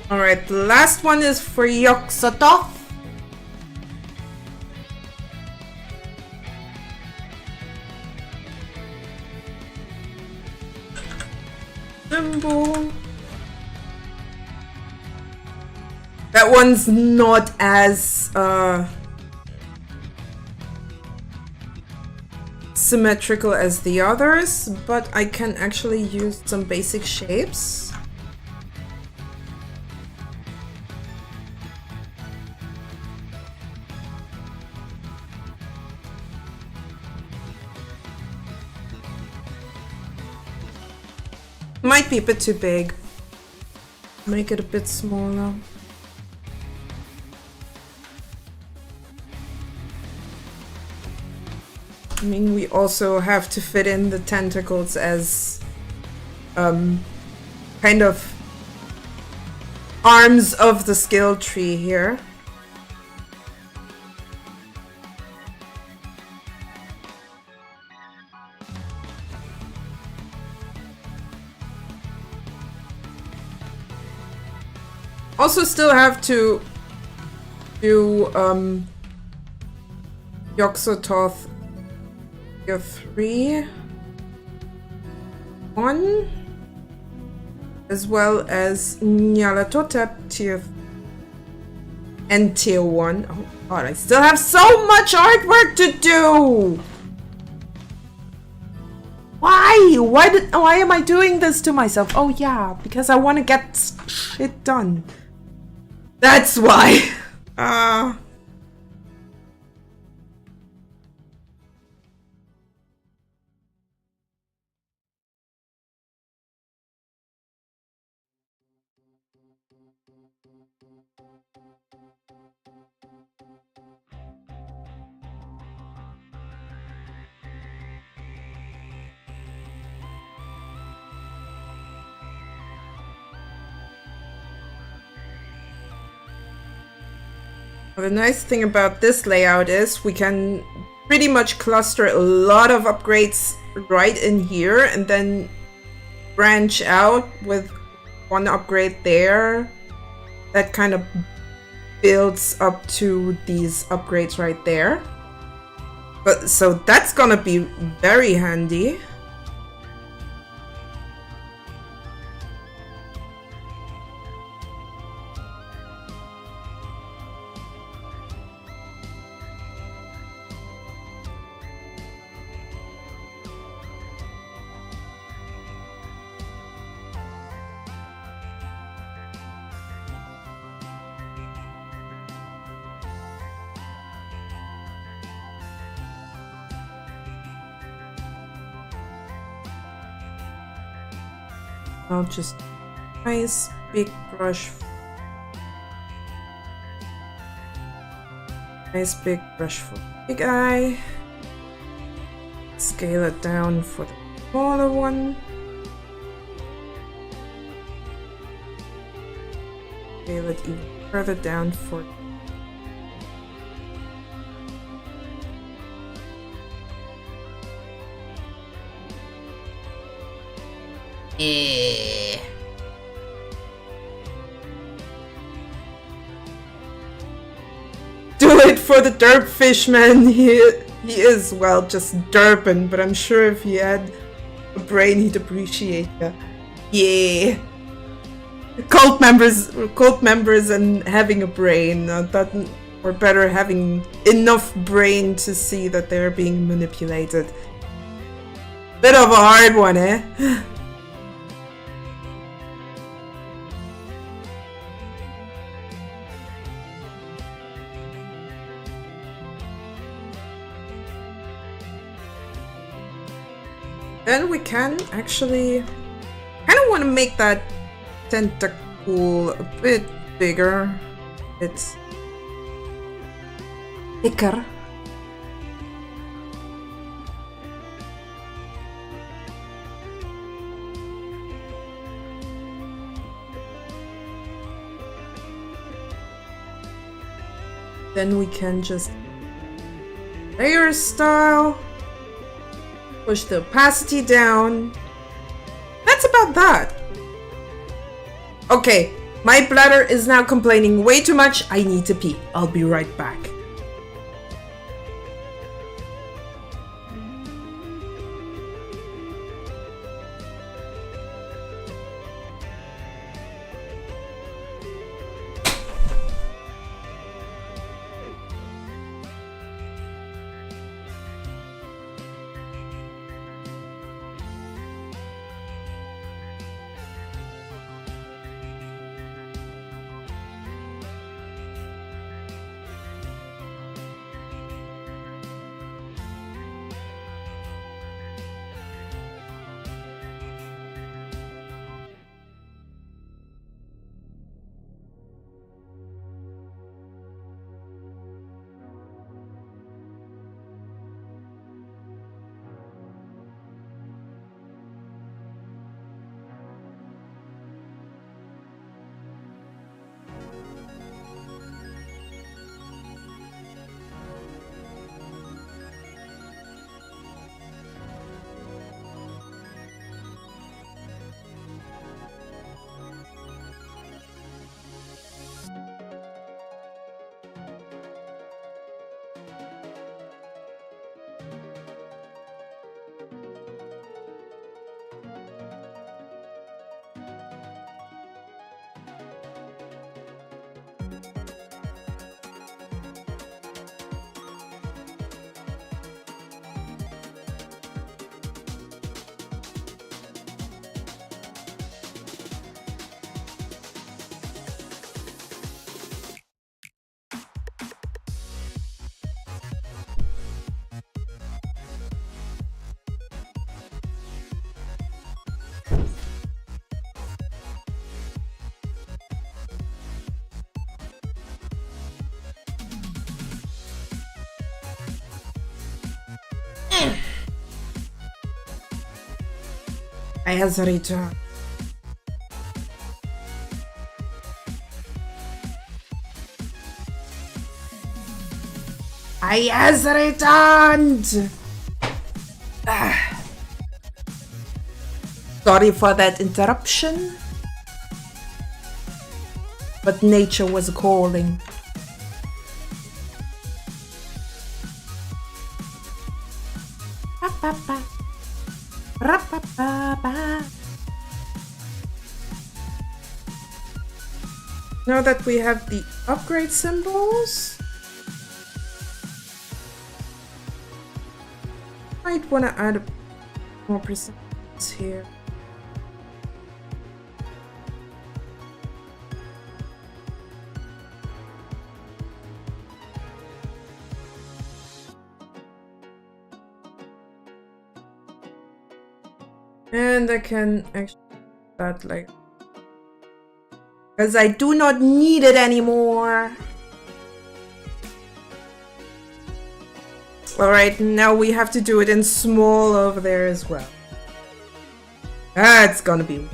[SPEAKER 1] Alright, the last one is for Yog-Sothoth. Symbol. That one's not as symmetrical as the others, but I can actually use some basic shapes. Might be a bit too big. Make it a bit smaller. I mean, we also have to fit in the tentacles as kind of arms of the skill tree here. Also still have to do Yog-Sothoth Year 3. 1, as well as Nyarlathotep tier and tier 1. Oh god, I still have so much artwork to do! Why? Why am I doing this to myself? Oh yeah, because I want to get shit done. That's why. The nice thing about this layout is we can pretty much cluster a lot of upgrades right in here and then branch out with one upgrade there. That kind of builds up to these upgrades right there. But so that's gonna be very handy. I'll just nice big brush. Nice big brush for big eye. Scale it down for the smaller one. Scale it even further down for Do it for the derp fishman. He is, well, just derping, but I'm sure if he had a brain he'd appreciate that. Yeah. Cult members and having a brain, or better, having enough brain to see that they're being manipulated. Bit of a hard one, eh? Then we can actually kind of want to make that tentacle a bit bigger. It's thicker. Then we can just layer style. Push the opacity down. That's about that. Okay, my bladder is now complaining way too much. I need to pee. I'll be right back. I has returned. I has returned. Sorry for that interruption, but nature was calling. Now that we have the upgrade symbols, might want to add more percentages here. And I can actually add like, because I do not need it anymore. Alright, now we have to do it in small over there as well. That's gonna be...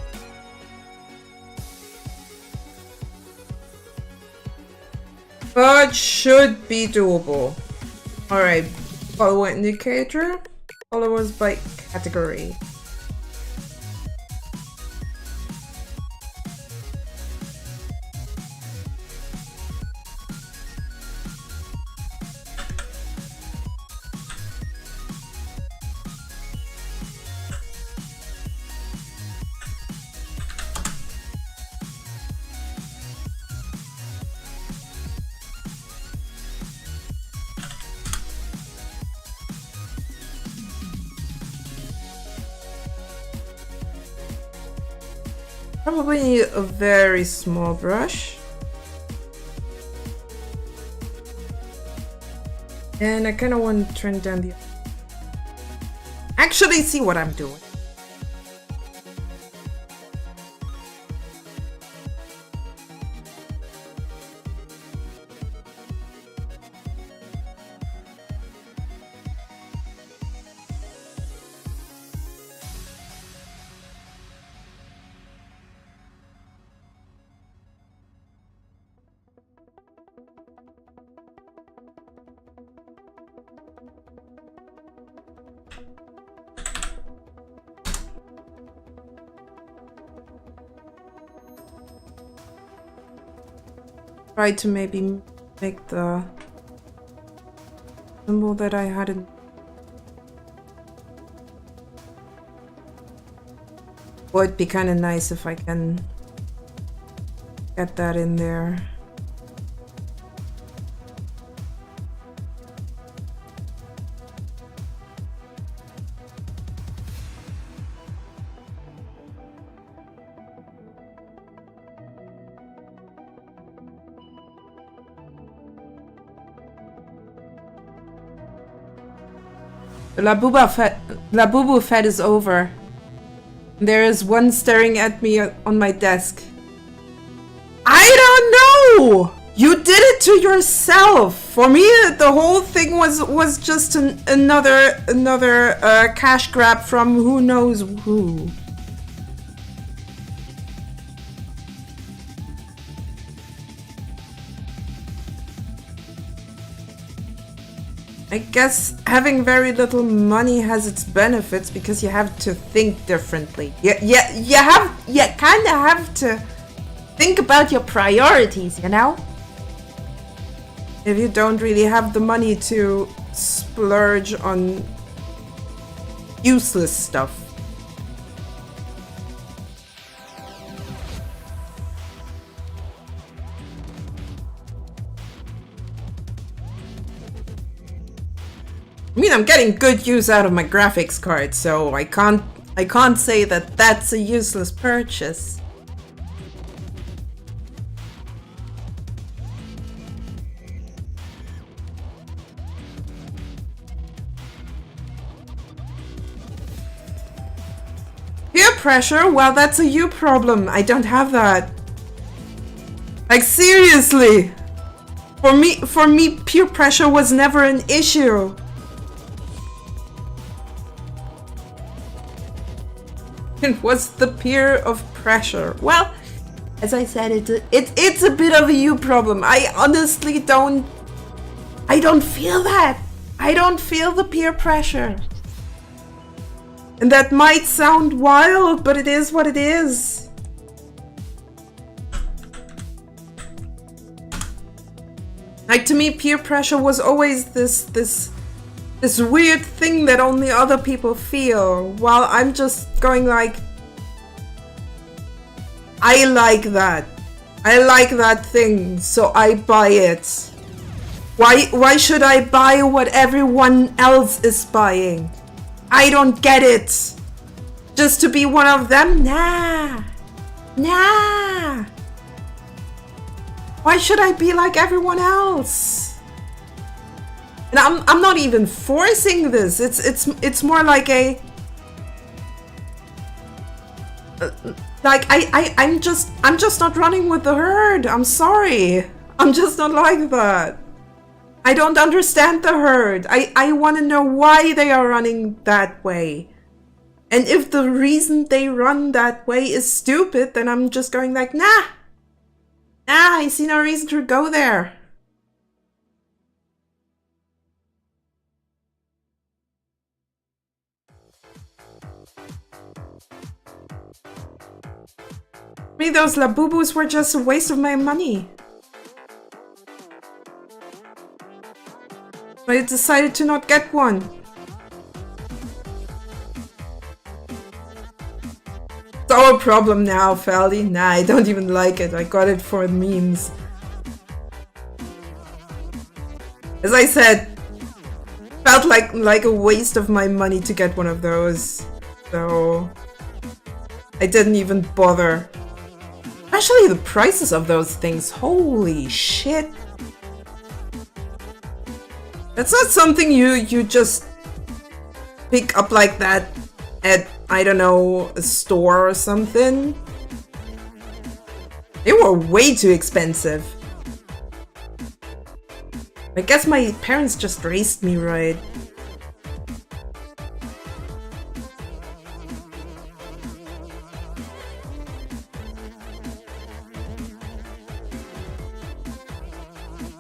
[SPEAKER 1] but should be doable. Alright, follower indicator. Followers by category. Probably need a very small brush. And I kind of want to turn down the... actually see what I'm doing. Try to maybe make the symbol that I had in... would be kind of nice if I can get that in there. The Labubu Fed is over. There is one staring at me on my desk. I don't know! You did it to yourself! For me, the whole thing was just another cash grab from who knows who. I guess having very little money has its benefits because you have to think differently. You kind of have to think about your priorities, you know? If you don't really have the money to splurge on useless stuff. I mean, I'm getting good use out of my graphics card, so I can't say that that's a useless purchase. Peer pressure? Well, that's a you problem. I don't have that. Like, seriously. For me, peer pressure was never an issue. It was the peer of pressure. Well, as I said, it's a bit of a you problem. I honestly don't feel that. I don't feel the peer pressure. And that might sound wild, but it is what it is. Like, to me, peer pressure was always this weird thing that only other people feel, while I'm just going like, I like that. I like that thing, so I buy it. Why should I buy what everyone else is buying? I don't get it. Just to be one of them? Nah. Nah. Why should I be like everyone else? And I'm not even forcing this. It's more like a like I'm just not running with the herd. I'm sorry. I'm just not like that. I don't understand the herd. I want to know why they are running that way. And if the reason they run that way is stupid, then I'm just going like, nah. Nah, I see no reason to go there. Me, those Labubus were just a waste of my money. I decided to not get one. It's our problem now, Feldy. Nah, I don't even like it. I got it for memes. As I said, felt like a waste of my money to get one of those. So I didn't even bother. Especially the prices of those things. Holy shit. That's not something you just pick up like that at, I don't know, a store or something. They were way too expensive. I guess my parents just raised me right.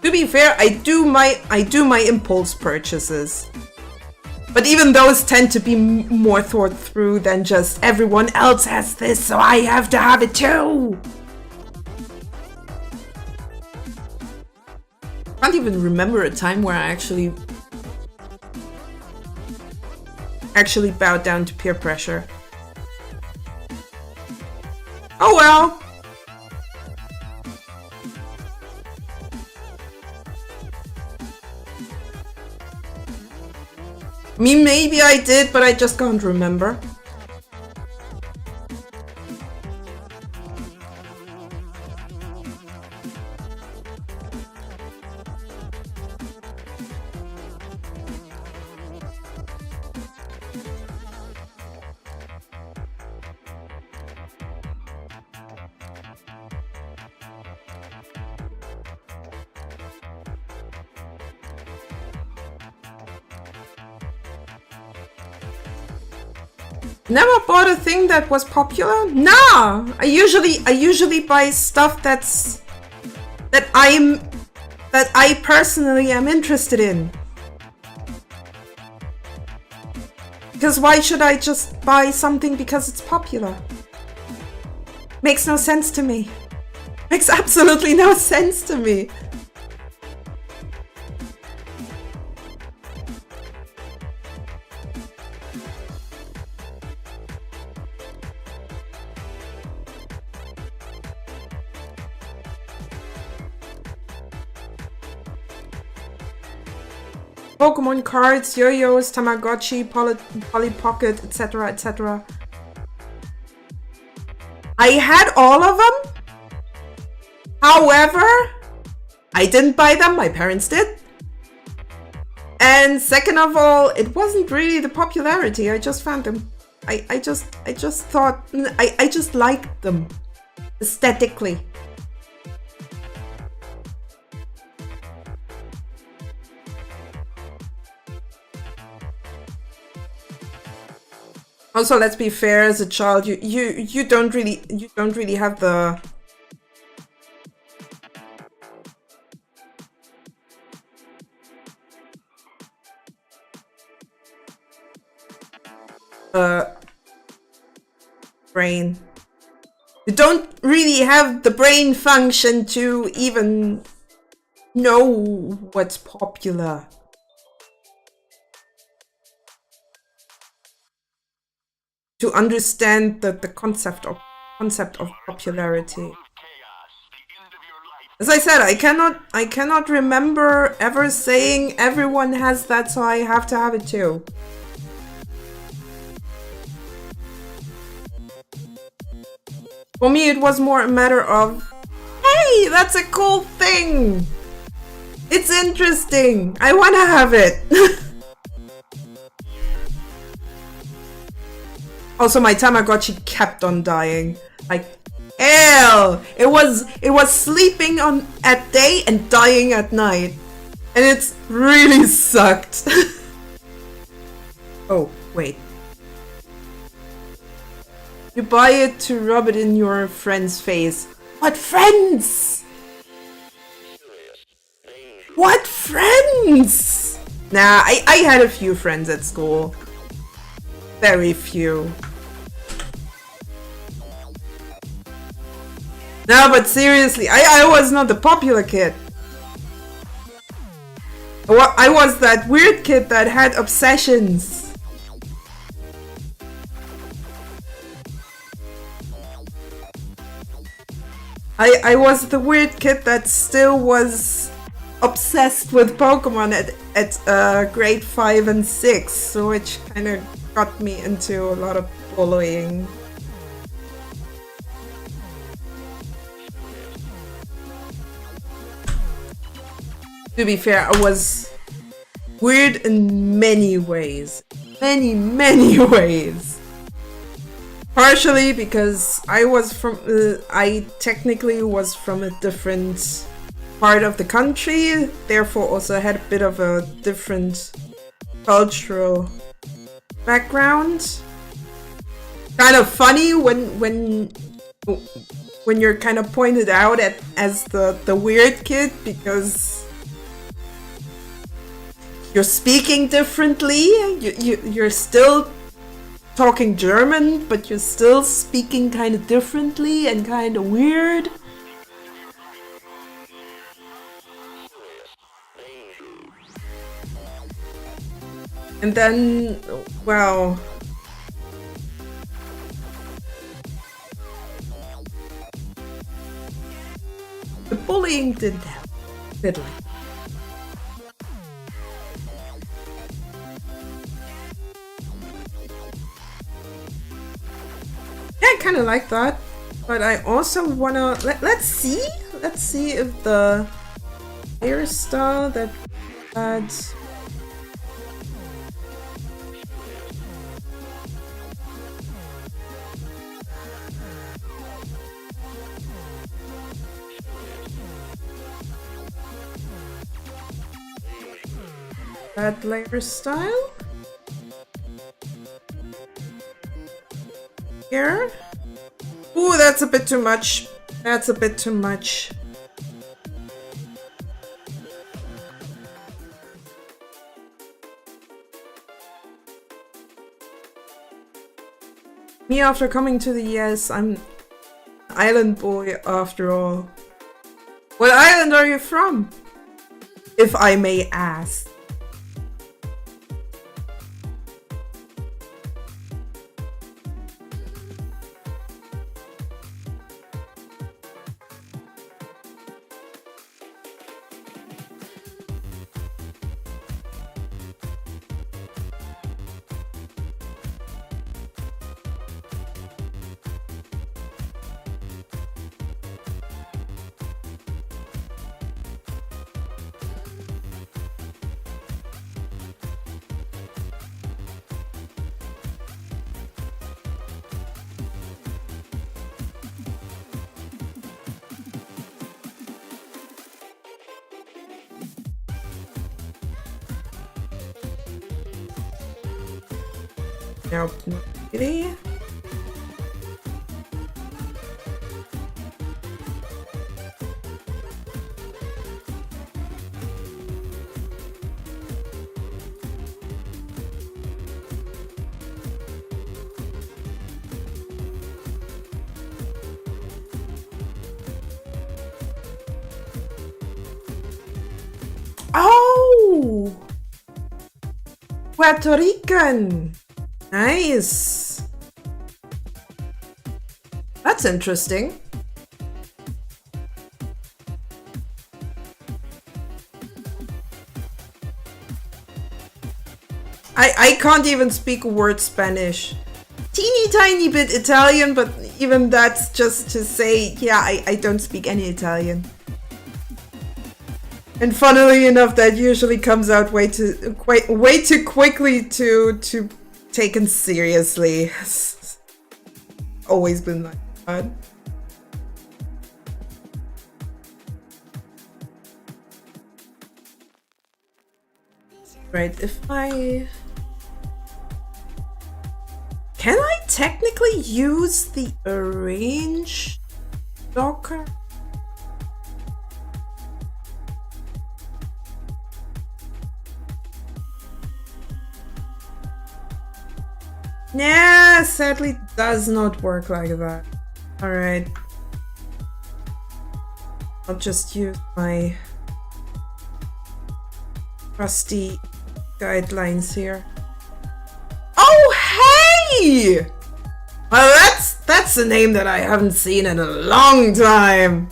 [SPEAKER 1] To be fair, I do my impulse purchases. But even those tend to be more thought through than just everyone else has this, so I have to have it too. I can't even remember a time where I actually bowed down to peer pressure. Oh well. Maybe I did, but I just can't remember. Never bought a thing that was popular? Nah! I usually buy stuff that I personally am interested in. Because why should I just buy something because it's popular? Makes no sense to me. Makes absolutely no sense to me. Pokemon cards, yo-yos, Tamagotchi, Polly Pocket, etc., etc. I had all of them. However, I didn't buy them, my parents did. And second of all, it wasn't really the popularity, I just found them. I just thought, I just liked them aesthetically. Also, let's be fair. As a child, you don't really have the brain. You don't really have the brain function to even know what's popular. To understand the concept of popularity. As I said, I cannot remember ever saying everyone has that, so I have to have it too. For me, it was more a matter of, hey, that's a cool thing. It's interesting. I want to have it. Also, my Tamagotchi kept on dying. Like, hell! It was sleeping on at day and dying at night. And it's really sucked. Oh, wait. You buy it to rub it in your friend's face. What friends? What friends? Nah, I had a few friends at school. Very few. No, but seriously, I was not the popular kid. I was that weird kid that had obsessions. I was the weird kid that still was obsessed with Pokemon at grade 5 and 6, which kind of got me into a lot of bullying. To be fair, I was weird in many ways. Many ways. Partially because I technically was from a different part of the country, therefore also had a bit of a different cultural background. Kind of funny when you're kind of pointed out as the weird kid because you're speaking differently. You're still talking German, but you're still speaking kind of differently and kind of weird. And then, well, the bullying didn't help. Fiddling. Yeah, I kind of like that, but I also wanna let's see if the hairstyle that had that layer style here. Ooh, that's a bit too much. That's a bit too much. Me after coming to the US, I'm island boy after all. What island are you from? If I may ask. Nope. Really? Oh! Puerto Rican! Nice! That's interesting. I can't even speak a word Spanish. Teeny tiny bit Italian, but even that's just to say, yeah, I don't speak any Italian. And funnily enough, that usually comes out way too quickly to taken seriously. Always been like that. Right, if I... Can I technically use the arrange docker? Nah, sadly does not work like that. Alright. I'll just use my trusty guidelines here. Oh, hey! Well, that's a name that I haven't seen in a long time.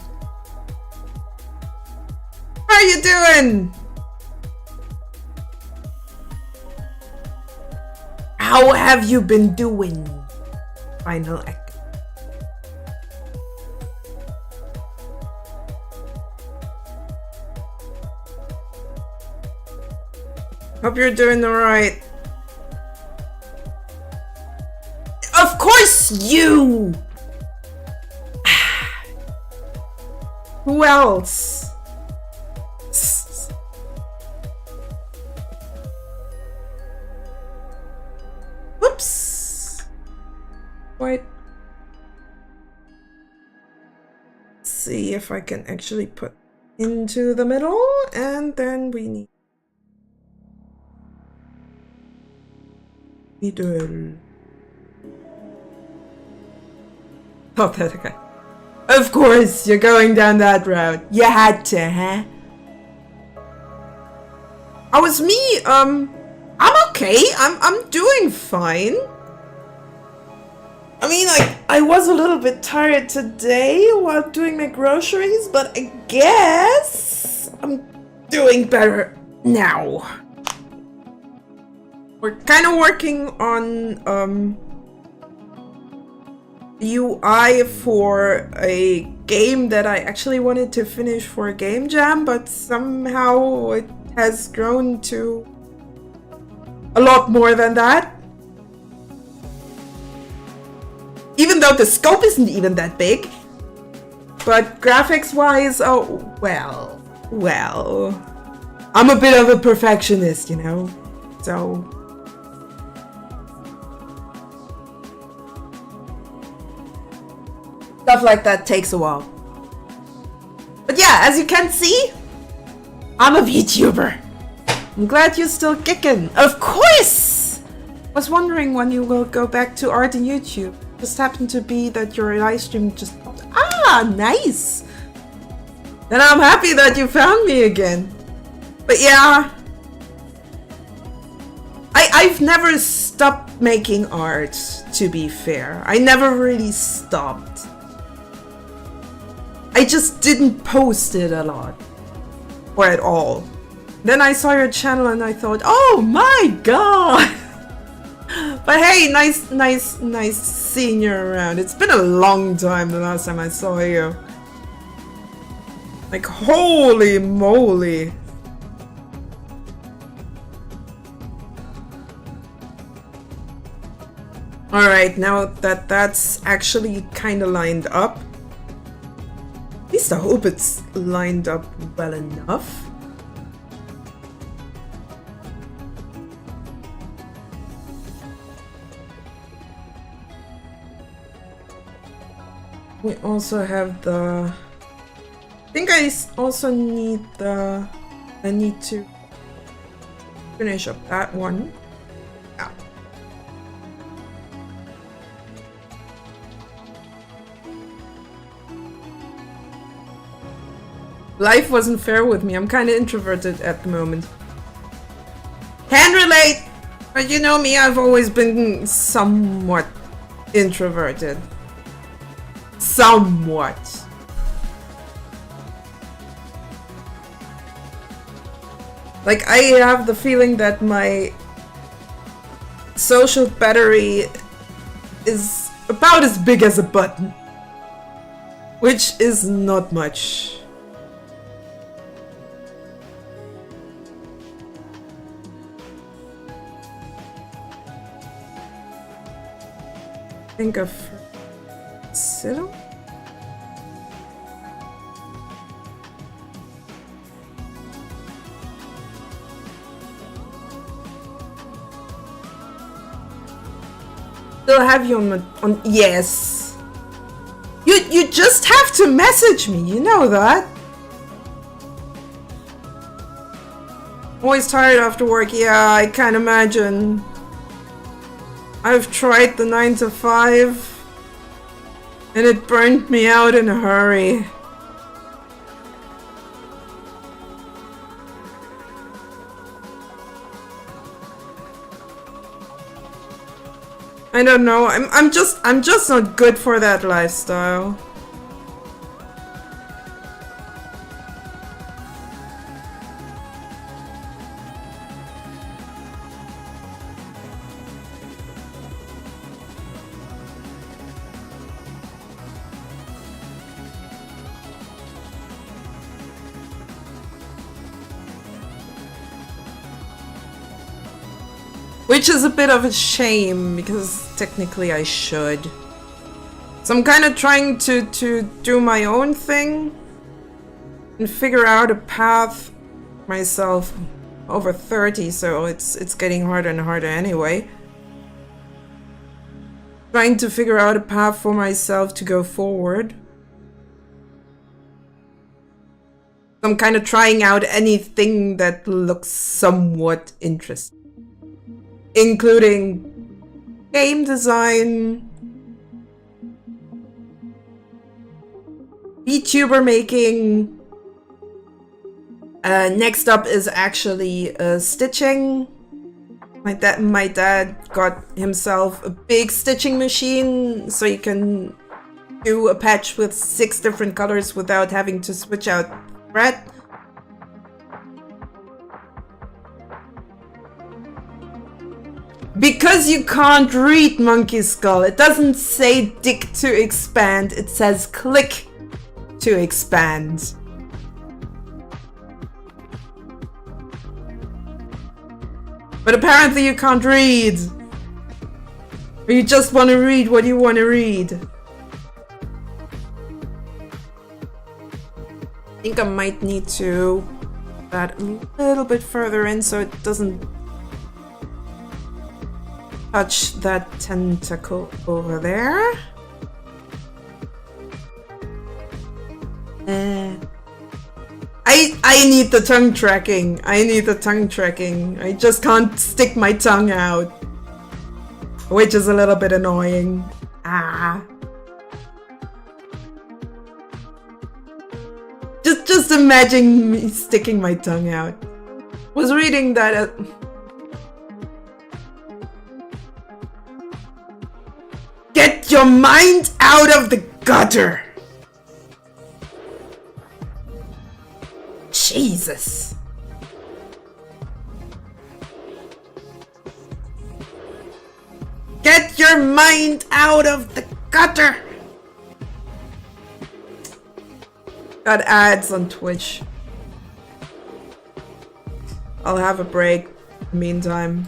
[SPEAKER 1] How are you doing? How have you been doing? Final act. Hope you're doing alright. Of course you! Who else? Whoops! Wait. See if I can actually put into the middle, and then we need middle. Oh, that okay. Of course, you're going down that route. You had to, huh? How was me? I'm okay. I'm doing fine. I mean, I was a little bit tired today while doing my groceries, but I guess I'm doing better now. We're kind of working on UI for a game that I actually wanted to finish for a game jam, but somehow it has grown to a lot more than that. Even though the scope isn't even that big. But graphics-wise, oh, well. I'm a bit of a perfectionist, you know? So... stuff like that takes a while. But yeah, as you can see, I'm a VTuber. I'm glad you're still kicking. Of course! Was wondering when you will go back to art and YouTube. Just happened to be that your live stream just popped. Ah, nice! Then I'm happy that you found me again. But yeah, I've never stopped making art, to be fair. I never really stopped. I just didn't post it a lot. Or at all. Then I saw your channel and I thought, oh my god! But hey, nice seeing you around. It's been a long time the last time I saw you. Like, holy moly. Alright, now that that's actually kind of lined up. At least I hope it's lined up well enough. We also have the... I think I also need the... I need to finish up that one. Yeah. Life wasn't fair with me. I'm kind of introverted at the moment. Can relate! But you know me, I've always been somewhat introverted. Somewhat. Like, I have the feeling that my social battery is about as big as a button. Which is not much. Think of Cyril? Still have you on yes. You just have to message me, you know that. Always tired after work, yeah, I can't imagine. I've tried the 9 to 5 and it burned me out in a hurry. I don't know. I'm just not good for that lifestyle. Which is a bit of a shame, because technically I should. So I'm kind of trying to do my own thing and figure out a path myself. Over 30, so it's getting harder and harder anyway. Trying to figure out a path for myself to go forward. I'm kind of trying out anything that looks somewhat interesting. Including game design, VTuber making. Next up is actually stitching. My dad got himself a big stitching machine, so you can do a patch with 6 different colors without having to switch out thread. Because you can't read Monkey Skull, it doesn't say dick to expand, it says click to expand. But apparently you can't read. Or you just want to read what you want to read. I think I might need to put that a little bit further in so it doesn't touch that tentacle over there. I need the tongue tracking. I need the tongue tracking. I just can't stick my tongue out. Which is a little bit annoying. Ah. Just imagine me sticking my tongue out. Was reading that Get your mind out of the gutter! Jesus. Get your mind out of the gutter! Got ads on Twitch. I'll have a break in the meantime.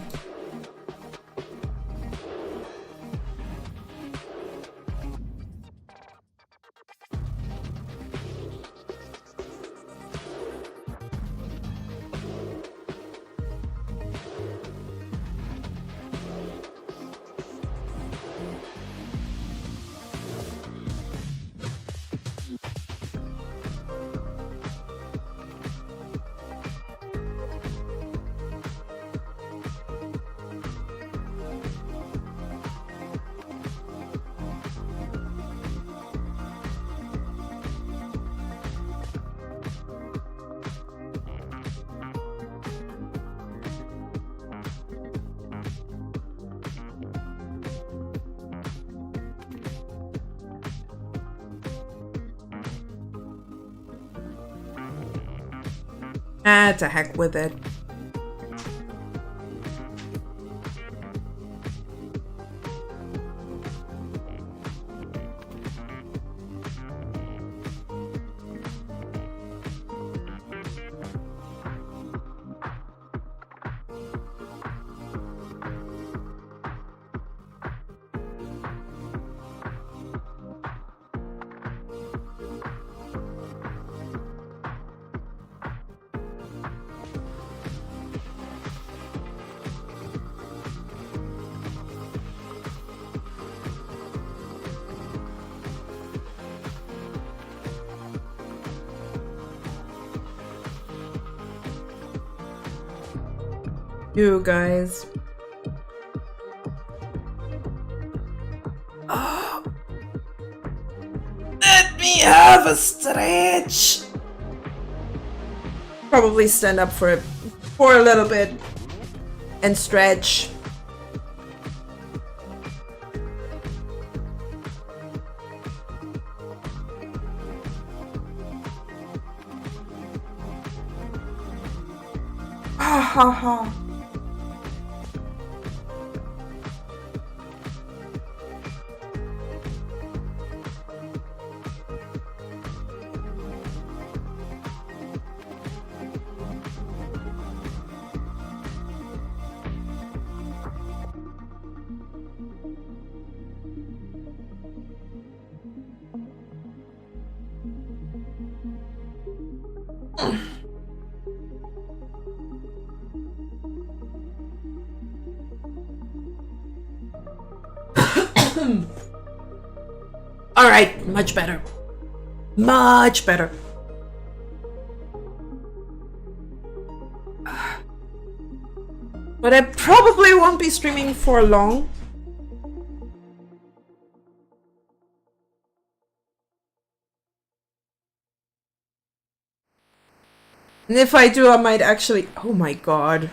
[SPEAKER 1] Ah, to heck with it. You guys. Oh. Let me have a stretch. Probably stand up for a little bit and stretch. Ha ha ha. All right, much better. Much better. But I probably won't be streaming for long. And if I do, I might actually... Oh my god.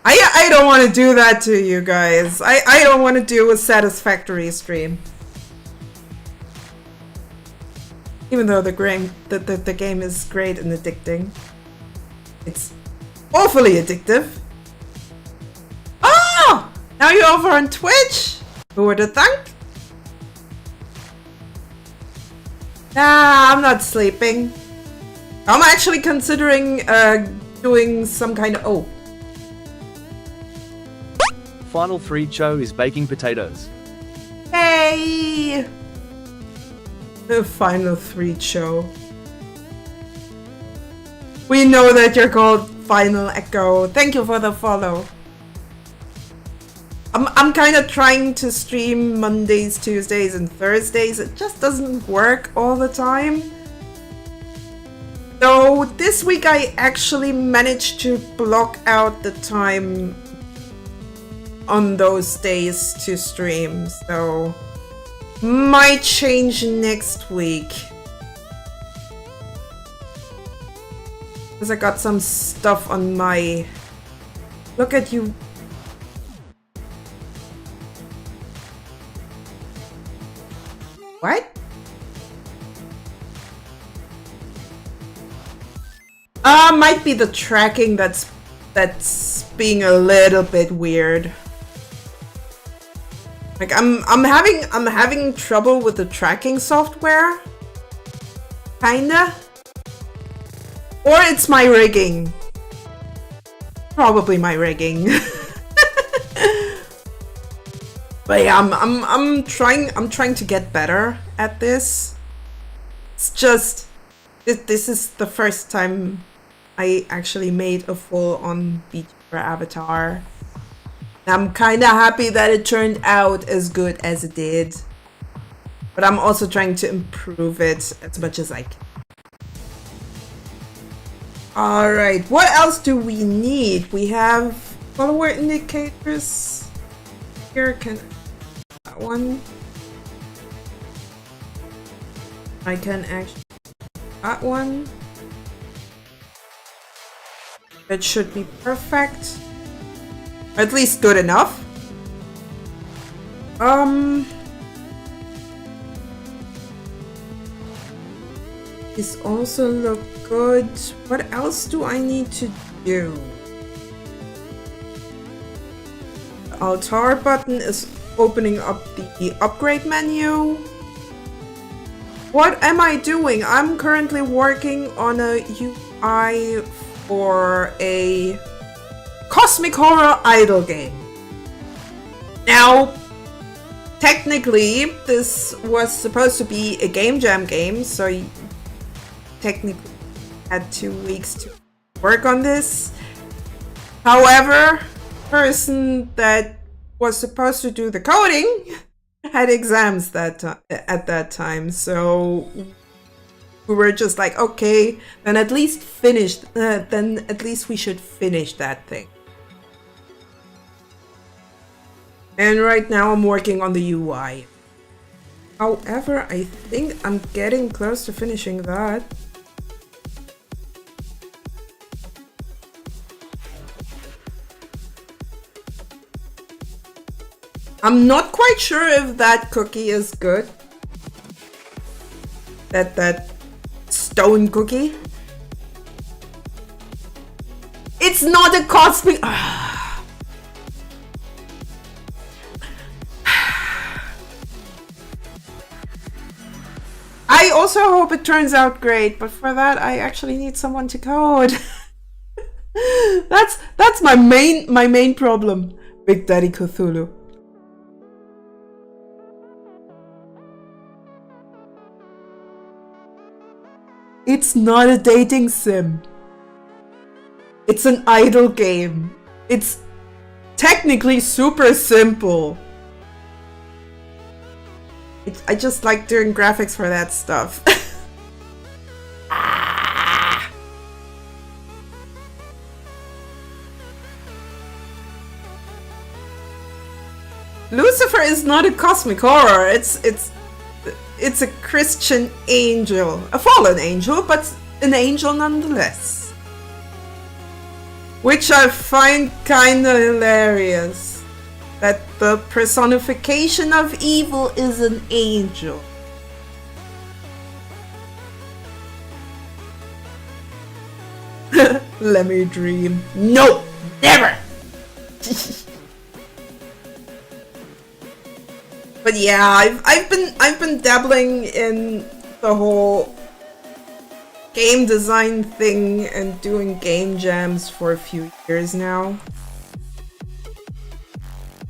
[SPEAKER 1] I don't want to do that to you guys. I don't want to do a satisfactory stream. Even though the game is great and addicting. It's awfully addictive. Oh! Now you're over on Twitch? Who would have thunk? Nah, I'm not sleeping. I'm actually considering doing some kind of... Oh.
[SPEAKER 2] Final 3 Cho is baking potatoes.
[SPEAKER 1] Hey! The final 3 Cho. We know that you're called Final Echo. Thank you for the follow. I'm kind of trying to stream Mondays, Tuesdays, and Thursdays. It just doesn't work all the time. So this week I actually managed to block out the time on those days to stream. So might change next week. Because I got some stuff on my... Look at you. What? Might be the tracking that's being a little bit weird. Like I'm having trouble with the tracking software. Kinda. Or it's my rigging. Probably my rigging. But yeah, I'm trying to get better at this. It's just this is the first time I actually made a full-on VTuber avatar. I'm kind of happy that it turned out as good as it did. But I'm also trying to improve it as much as I can. Alright, what else do we need? We have follower indicators. Here can... That one. I can actually... That one. That should be perfect. At least good enough. This also looks good. What else do I need to do? The altar button is opening up the upgrade menu. What am I doing? I'm currently working on a UI for a cosmic horror idol game. Now, technically, this was supposed to be a game jam game, so you technically had 2 weeks to work on this. However, person that was supposed to do the coding had exams at that time, so we were just like, okay, then at least we should finish that thing. And right now I'm working on the UI. However, I think I'm getting close to finishing that. I'm not quite sure if that cookie is good. That stone cookie. It's not a cosmic. I also hope it turns out great, but for that I actually need someone to code. That's my main problem, Big Daddy Cthulhu. It's not a dating sim. It's an idle game. It's technically super simple. I just like doing graphics for that stuff. Lucifer is not a cosmic horror. It's a Christian angel, a fallen angel, but an angel nonetheless. Which I find kinda hilarious. That the personification of evil is an angel. Let me dream. No, never! But yeah, I've been dabbling in the whole game design thing and doing game jams for a few years now.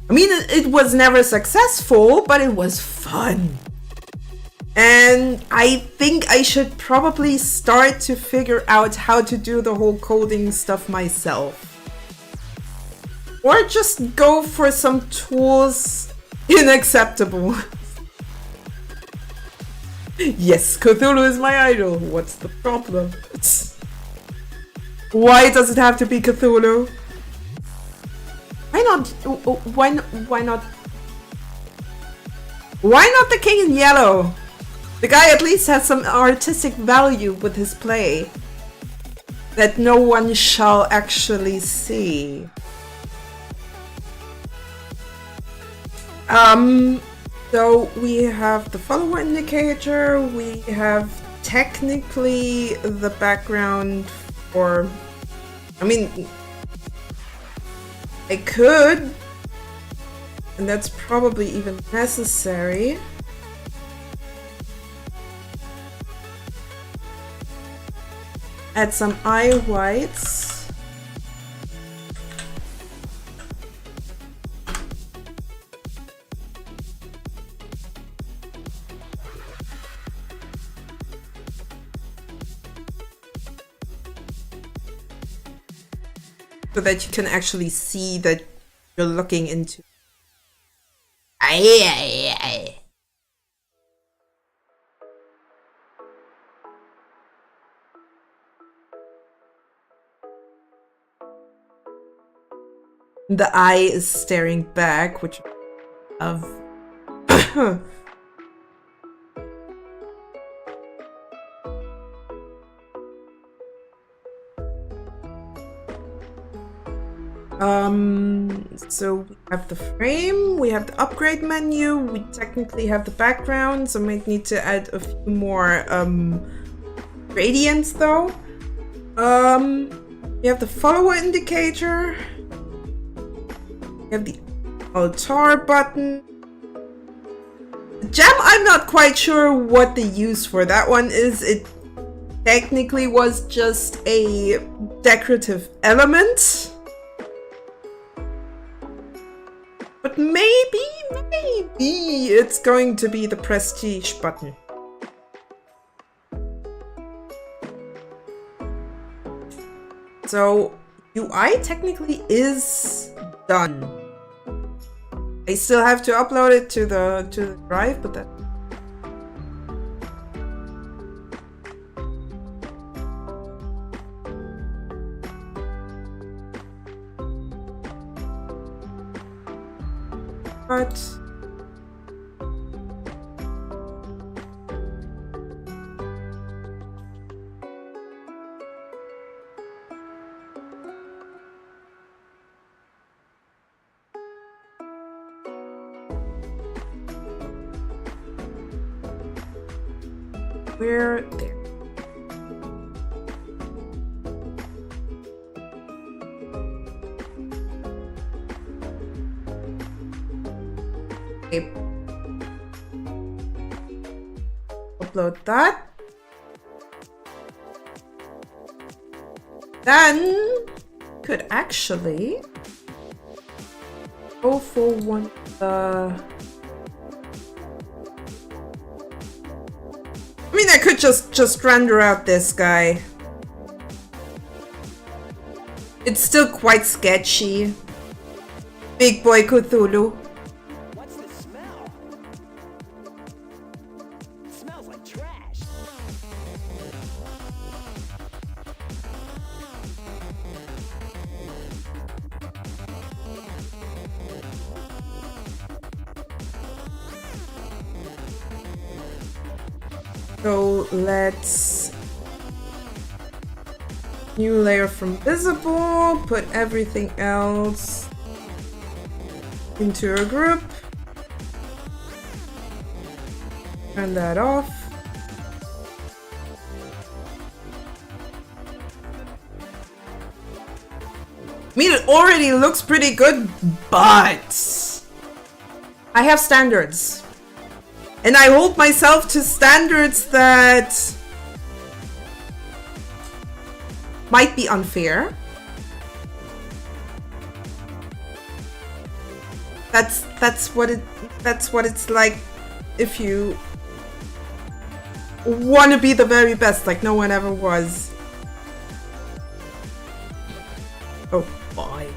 [SPEAKER 1] I mean, it was never successful, but it was fun. And I think I should probably start to figure out how to do the whole coding stuff myself. Or just go for some tools unacceptable. Yes, Cthulhu is my idol. What's the problem? Why does it have to be Cthulhu? Why not? Why not? Why not the King in Yellow? The guy at least has some artistic value with his play that no one shall actually see. So we have the follower indicator, we have technically the background for, I mean, I could, and that's probably even necessary. Add some eye whites. So that you can actually see that you're looking into. The eye is staring back, which of so we have the frame, we have the upgrade menu, we technically have the background, so I might need to add a few more gradients though. You have the follower indicator. You have the altar button. The gem, I'm not quite sure what the use for that one is. It technically was just a decorative element. But maybe it's going to be the prestige button. So UI technically is done. I still have to upload it to the drive, but that. But we're there. Okay. Upload that. Then could actually go for one I mean, I could just render out this guy. It's still quite sketchy. Big boy Cthulhu.
[SPEAKER 4] What's the smell? It smells like trash.
[SPEAKER 1] So let's new layer from visible, put everything else into a group. Turn that off. I mean, it already looks pretty good, but I have standards. And I hold myself to standards that might be unfair. That's what it's like if you want to be the very best, like no one ever was. Oh boy.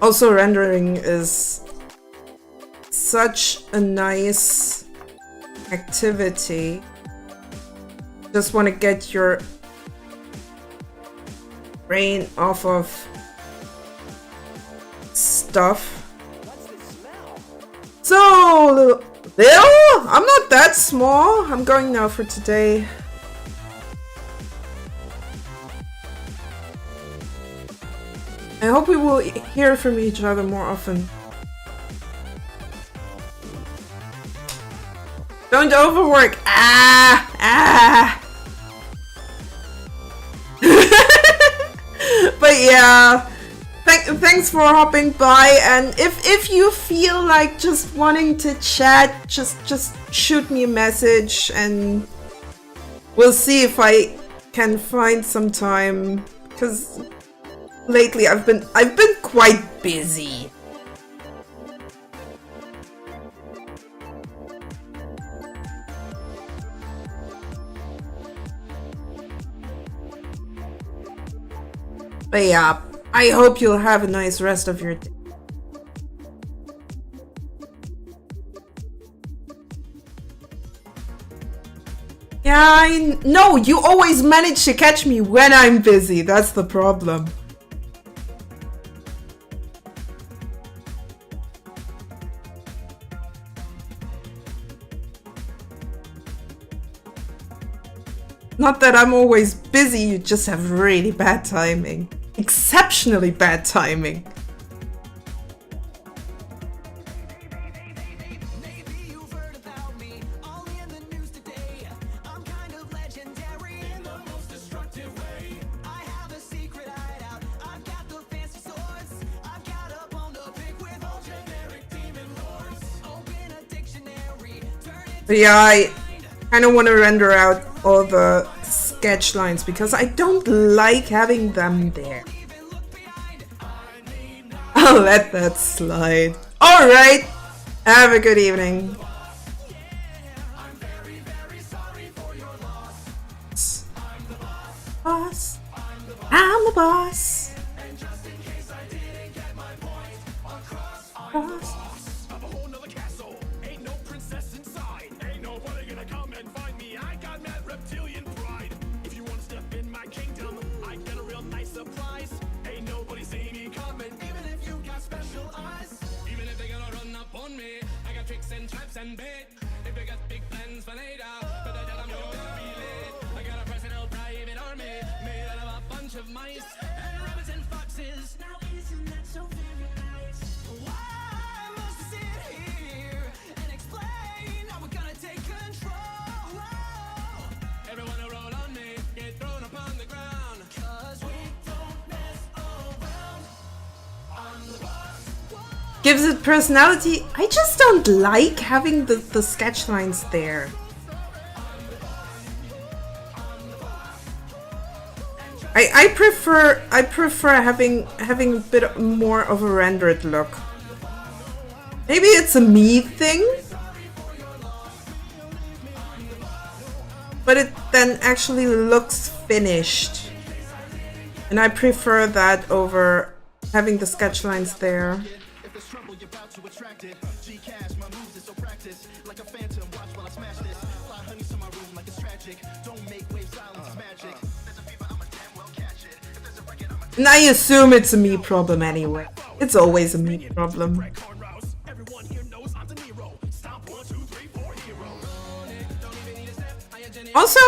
[SPEAKER 1] Also, rendering is such a nice activity. Just want to get your brain off of stuff.
[SPEAKER 4] What's the smell?
[SPEAKER 1] So, Lil, I'm not that small. I'm going now for today. I hope we will hear from each other more often. Don't overwork. But yeah, thanks for hopping by. And if you feel like just wanting to chat, just shoot me a message, and we'll see if I can find some time. Because lately I've been quite busy. But yeah, I hope you'll have a nice rest of your day. Yeah, I know, you always manage to catch me when I'm busy. That's the problem. Not that I'm always busy, you just have really bad timing. Exceptionally bad timing. But yeah, I kind of want to render out all the sketch lines because I don't like having them there. I'll let that slide. Alright, have a good evening. Boss, I'm the boss. Boss.
[SPEAKER 5] And bait. If you got big plans for later, but I tell them you're gonna be late. I got a personal private army made out of a bunch of mice and rabbits and foxes. Now isn't that so very nice? Why must I sit here and explain how we're gonna take control? Everyone who roll on me get thrown upon the ground. 'Cause we don't mess around. I'm the boss.
[SPEAKER 1] Gives it personality. I just don't like having the sketch lines there. I prefer having a bit more of a rendered look. Maybe it's a me thing, but it then actually looks finished, and I prefer that over having the sketch lines there. And I assume it's a me problem anyway. It's always a me problem. Also,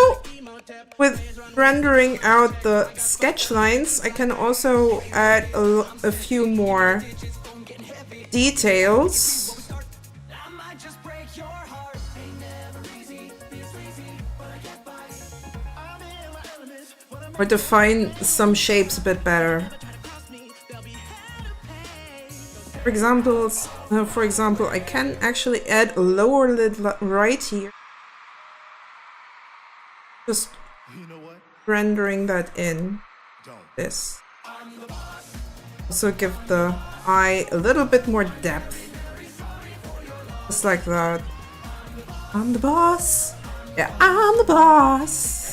[SPEAKER 1] with rendering out the sketch lines, I can also add a few more details. Or define some shapes a bit better. For example, I can actually add a lower lid right here. Just rendering that in. This. Also give the eye a little bit more depth. Just like that. I'm the boss. Yeah, I'm the boss.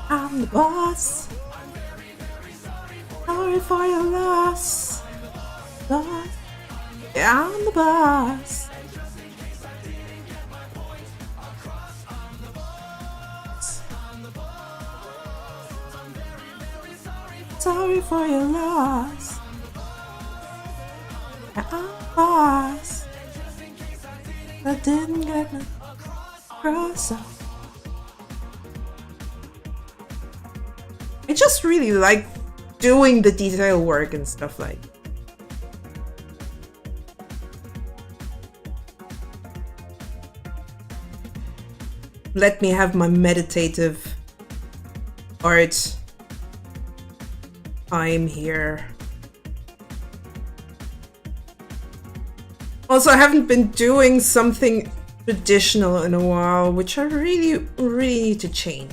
[SPEAKER 1] I'm the boss. Sorry for your loss. Boss. Yeah, I'm the boss. Sorry for your loss. Yeah, I'm the boss. I didn't get my cross up. I just really like doing the detail work and stuff like that. Let me have my meditative art time here. Also, I haven't been doing something traditional in a while, which I really need to change.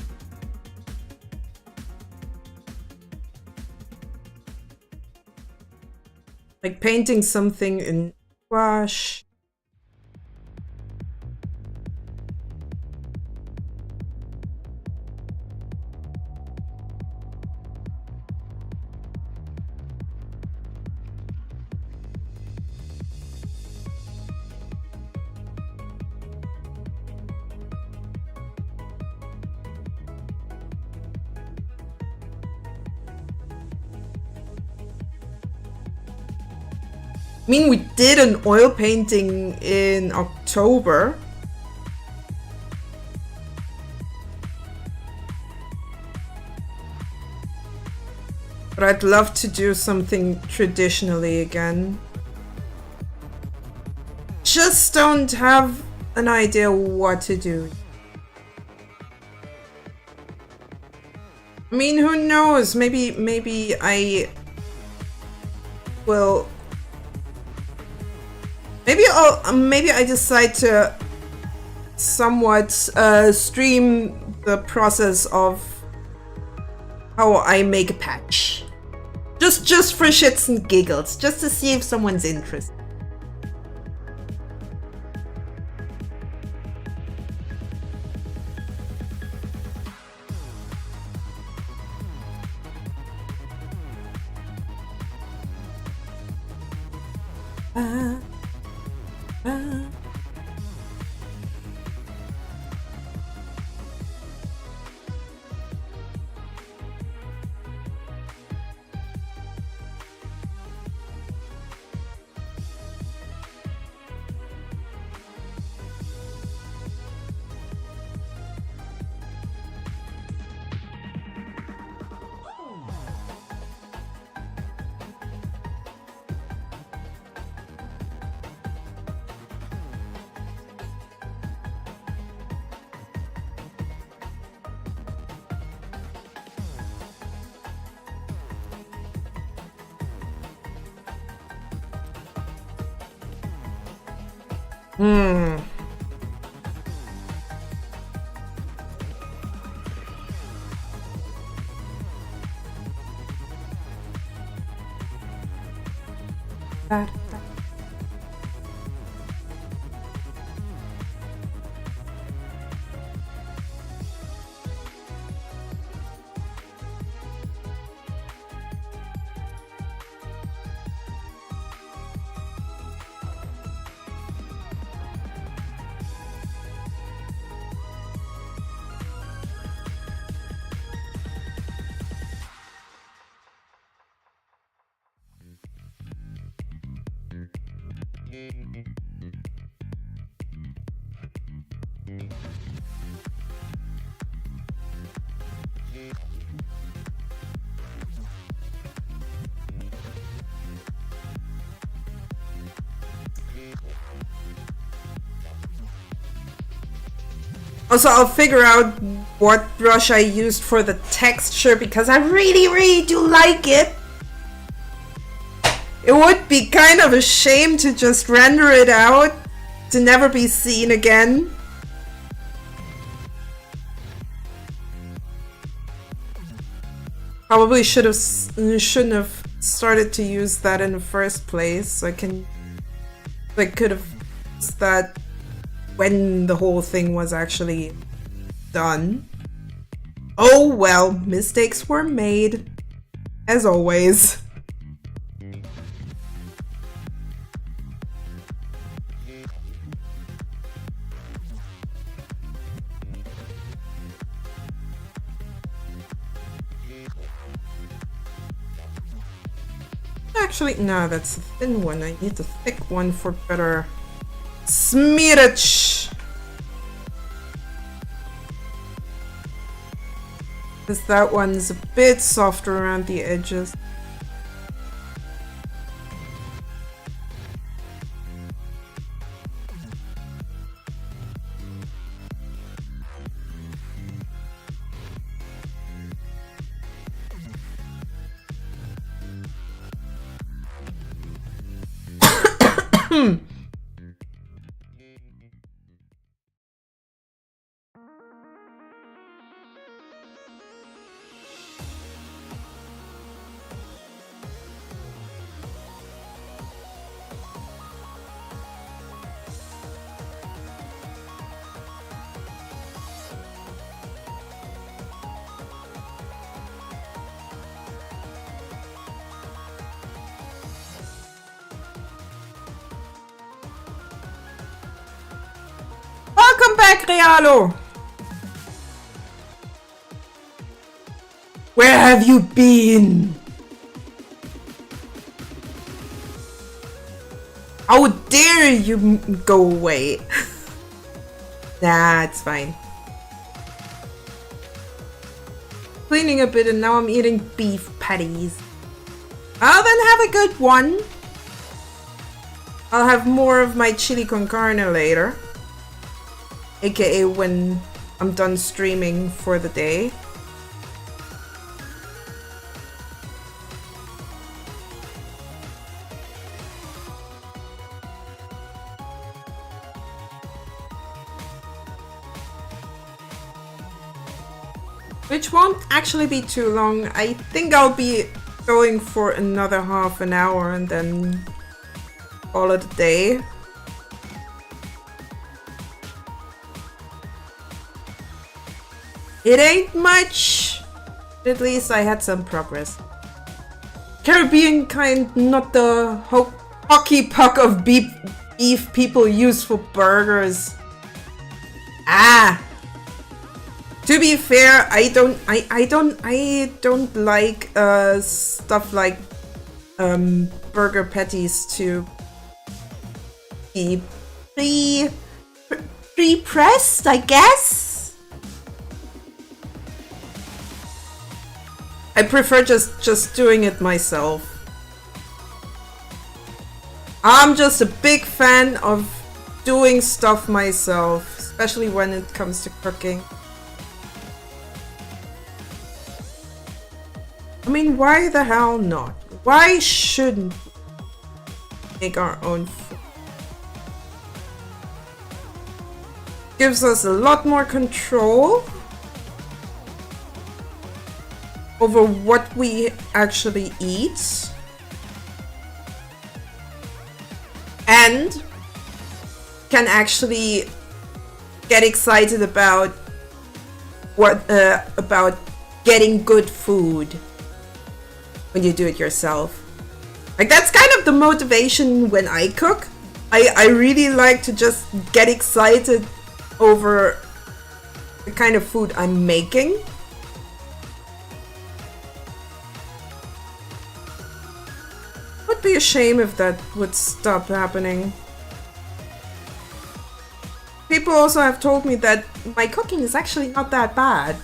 [SPEAKER 1] Like painting something in gouache. I mean, we did an oil painting in October. October. But I'd love to do something traditionally again. Just don't have an idea what to do. I mean, who knows? Maybe I will. Maybe I decide to somewhat stream the process of how I make a patch. Just for shits and giggles, just to see if someone's interested. Also, I'll figure out what brush I used for the texture because I really do like it. It would be kind of a shame to just render it out to never be seen again. Probably shouldn't have started to use that in the first place. So I could have used that when the whole thing was actually done. Oh well, mistakes were made, as always. Actually, no, that's a thin one. I need a thick one for better smearage. Because that one's a bit softer around the edges. Welcome back, Realo! Where have you been? How dare you go away? Nah, it's fine. Cleaning a bit and now I'm eating beef patties. I'll then have a good one. I'll have more of my chili con carne later. AKA when I'm done streaming for the day. Which won't actually be too long. I think I'll be going for another half an hour and then call it a day. It ain't much, but at least I had some progress. Caribbean kind, not the hockey puck of beef people use for burgers. Ah! To be fair, I don't like stuff like burger patties to be pre-pressed, I guess. I prefer just doing it myself. I'm just a big fan of doing stuff myself, especially when it comes to cooking. I mean, why the hell not? Why shouldn't we make our own food? Gives us a lot more control over what we actually eat. And can actually get excited about about getting good food when you do it yourself. Like, that's kind of the motivation when I cook. I really like to just get excited over the kind of food I'm making. Would be a shame if that would stop happening. People also have told me that my cooking is actually not that bad.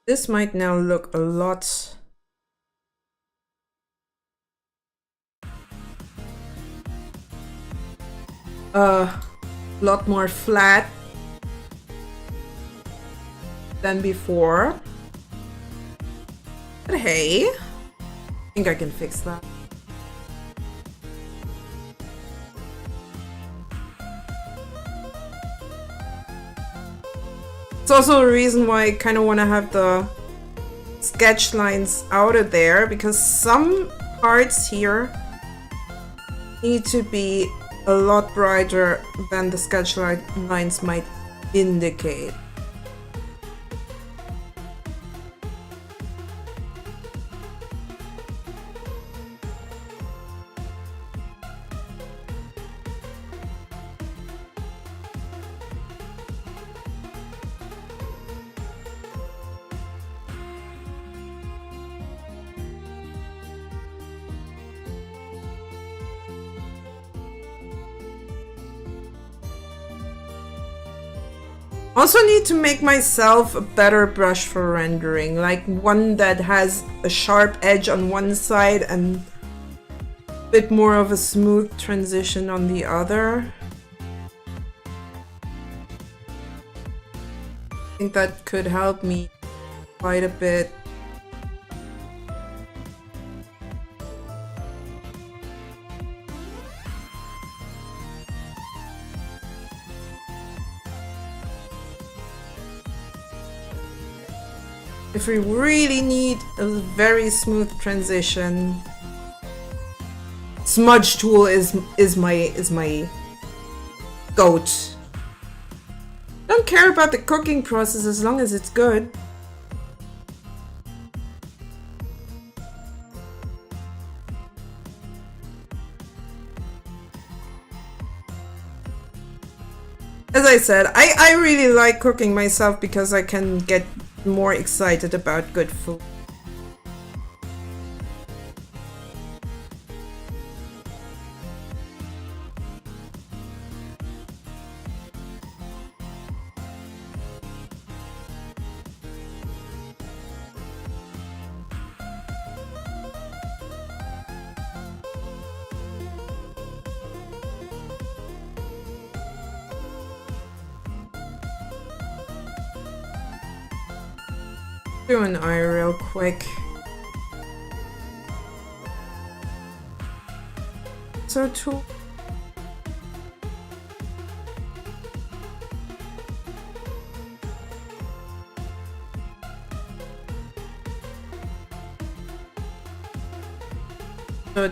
[SPEAKER 1] This might now look a lot more flat than before. But hey, I think I can fix that. It's also a reason why I kind of want to have the sketch lines out of there, because some parts here need to be a lot brighter than the sketch lines might indicate. Also need to make myself a better brush for rendering, like one that has a sharp edge on one side and a bit more of a smooth transition on the other. I think that could help me quite a bit. If we really need a very smooth transition, smudge tool is my goat. Don't care about the cooking process as long as it's good. As I said, I really like cooking myself because I can get more excited about good food. Do an eye real quick. So too. So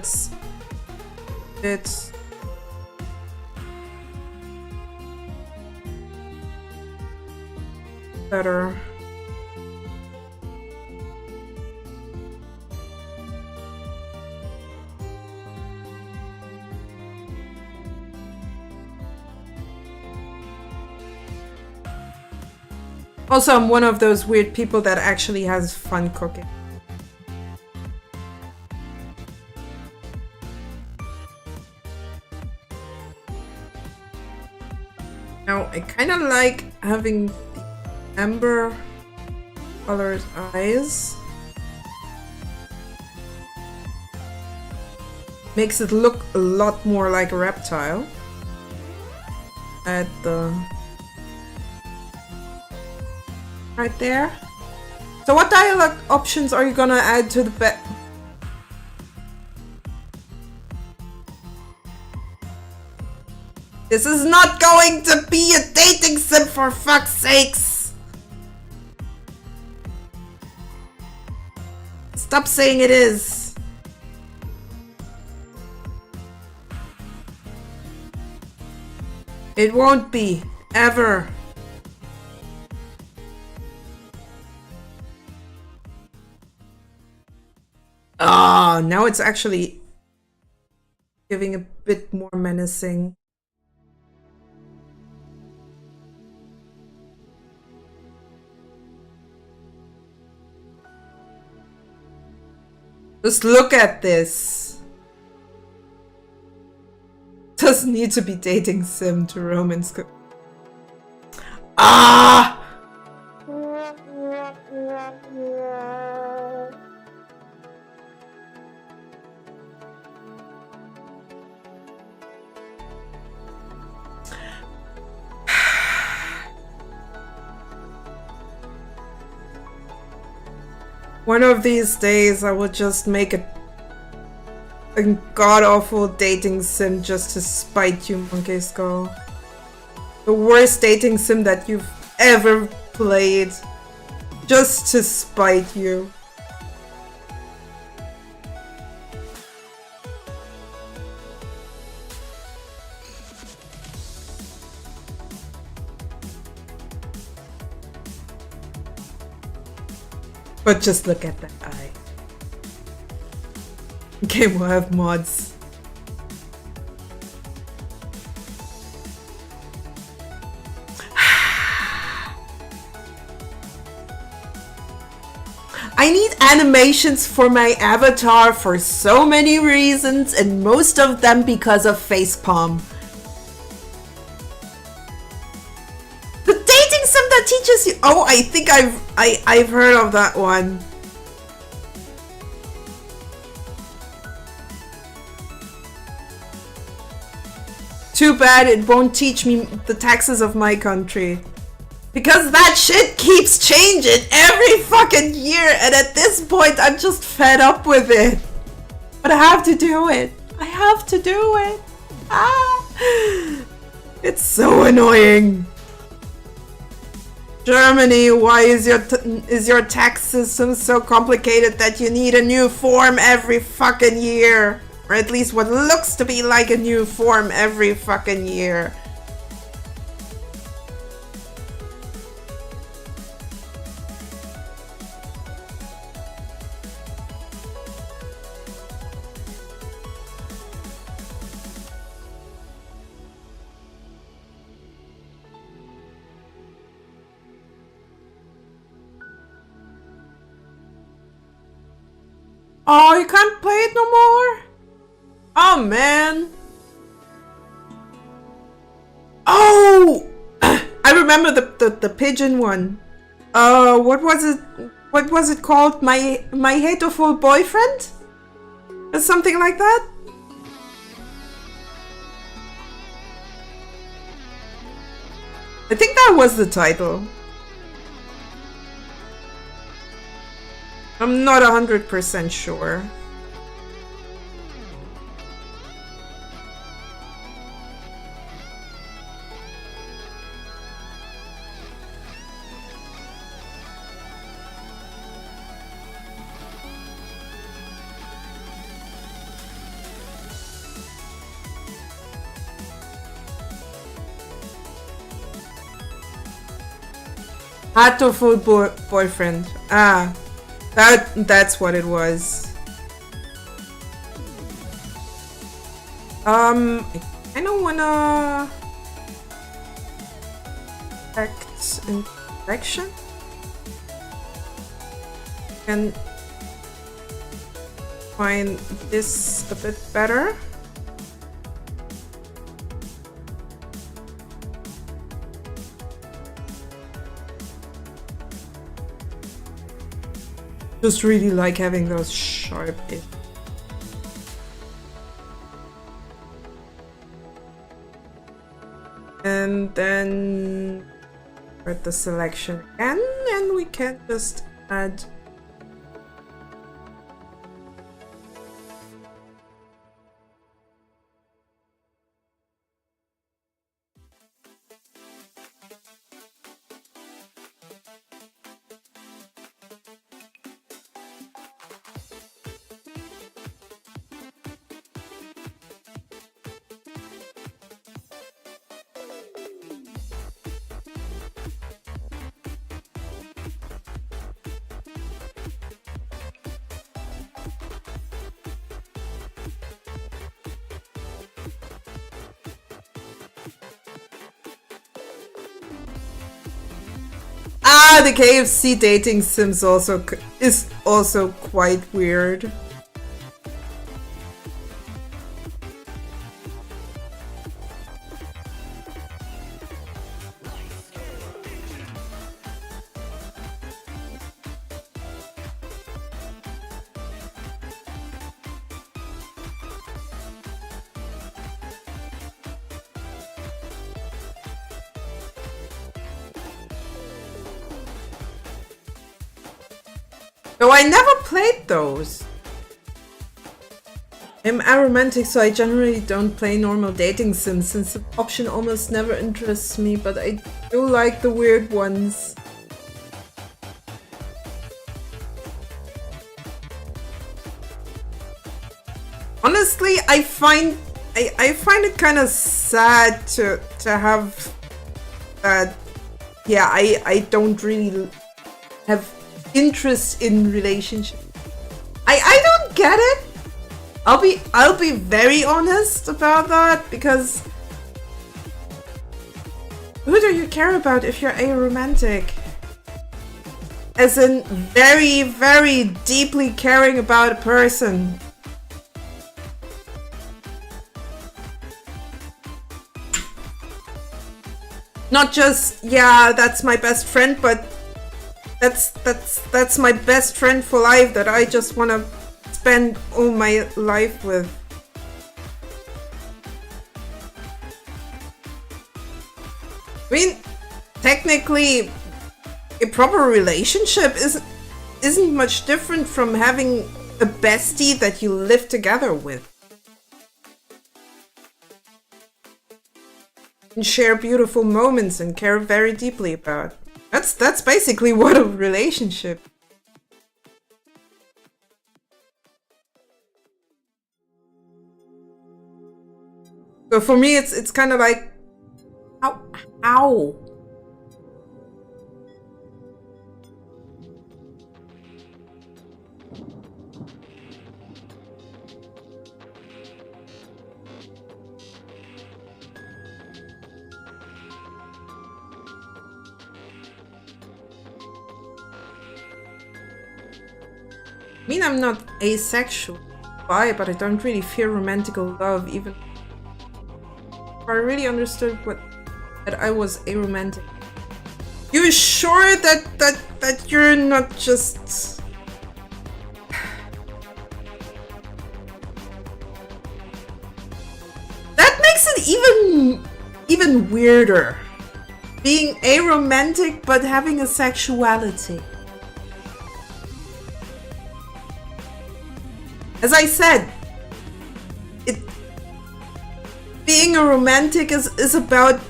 [SPEAKER 1] it's better. Also, I'm one of those weird people that actually has fun cooking. Now, I kind of like having the amber colored eyes. Makes it look a lot more like a reptile. At the... right there. So what dialogue options are you gonna add to the bed? This is not going to be a dating sim, for fuck's sakes! Stop saying it is. It won't be, ever. Ah, now it's actually giving a bit more menacing. Just look at this. Doesn't need to be dating sim to romance. Ah! One of these days I will just make a god-awful dating sim just to spite you, Monkey Skull. The worst dating sim that you've ever played. Just to spite you. But just look at that eye. Okay, we'll have mods. I need animations for my avatar for so many reasons, and most of them because of facepalm. The dating sim that teaches you. Oh, I think I've heard of that one. Too bad it won't teach me the taxes of my country. Because that shit keeps changing every fucking year, and at this point I'm just fed up with it. But I have to do it. I have to do it. Ah! It's so annoying. Germany, why is your tax system so complicated that you need a new form every fucking year? Or at least what looks to be like a new form every fucking year. Oh, you can't play it no more? Oh, man. Oh! I remember the pigeon one. What was it? What was it called? My hateful boyfriend? Or something like that? I think that was the title. I'm not 100% sure. Hatoful boyfriend. Ah, that's what it was. I don't wanna act in direction and find this a bit better. Just really like having those sharp edges. And then at the selection again, and we can just add the KFC dating sims is also quite weird. No, I never played those. I'm aromantic, so I generally don't play normal dating sims since the option almost never interests me, but I do like the weird ones. Honestly, I find it kind of sad to have that. Yeah, I don't really have interest in relationships. I don't get it. I'll be very honest about that, because who do you care about if you're aromantic? As in very, very deeply caring about a person. Not just, yeah, that's my best friend, but that's my best friend for life that I just want to spend all my life with. I mean, technically, a proper relationship isn't much different from having a bestie that you live together with. And share beautiful moments and care very deeply about. That's basically what a relationship. So for me, it's kind of like, how? mean, I'm not asexual, bi, but I don't really fear romantic love, even if I really understood that I was aromantic. You sure that you're not just... That makes it even weirder. Being aromantic but having a sexuality. As I said, being a romantic is about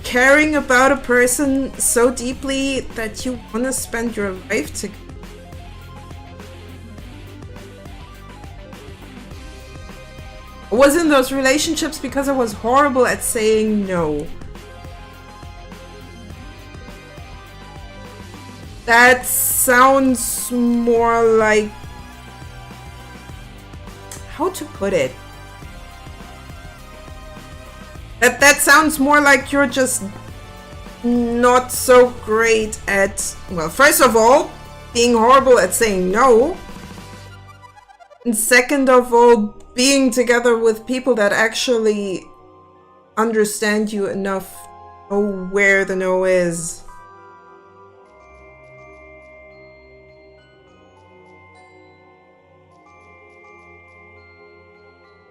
[SPEAKER 1] caring about a person so deeply that you want to spend your life together. I was in those relationships because I was horrible at saying no. That sounds more like... How to put it? That sounds more like you're just not so great at... Well, first of all, being horrible at saying no. And second of all, being together with people that actually understand you enough to know where the no is.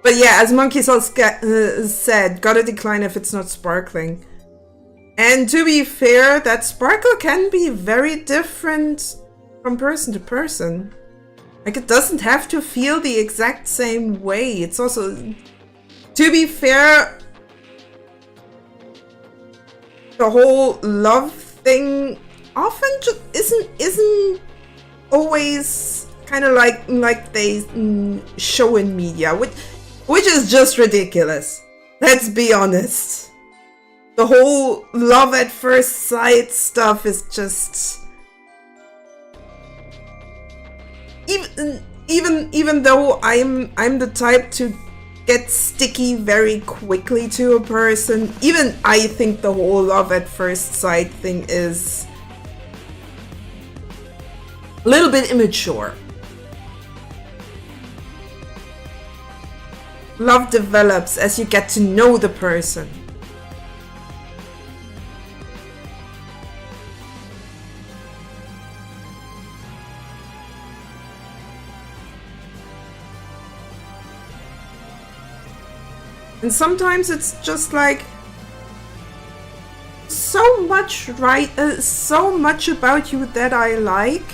[SPEAKER 1] But yeah, as Monkey Soul said, gotta decline if it's not sparkling. And to be fair, that sparkle can be very different from person to person. Like, it doesn't have to feel the exact same way. It's also, to be fair, the whole love thing often just isn't always kind of like they show in media, which is just ridiculous. Let's be honest. The whole love at first sight stuff is just... Even though I'm the type to get sticky very quickly to a person, even I think the whole love at first sight thing is a little bit immature. Love develops as you get to know the person. And sometimes it's just like so much so much about you that I like.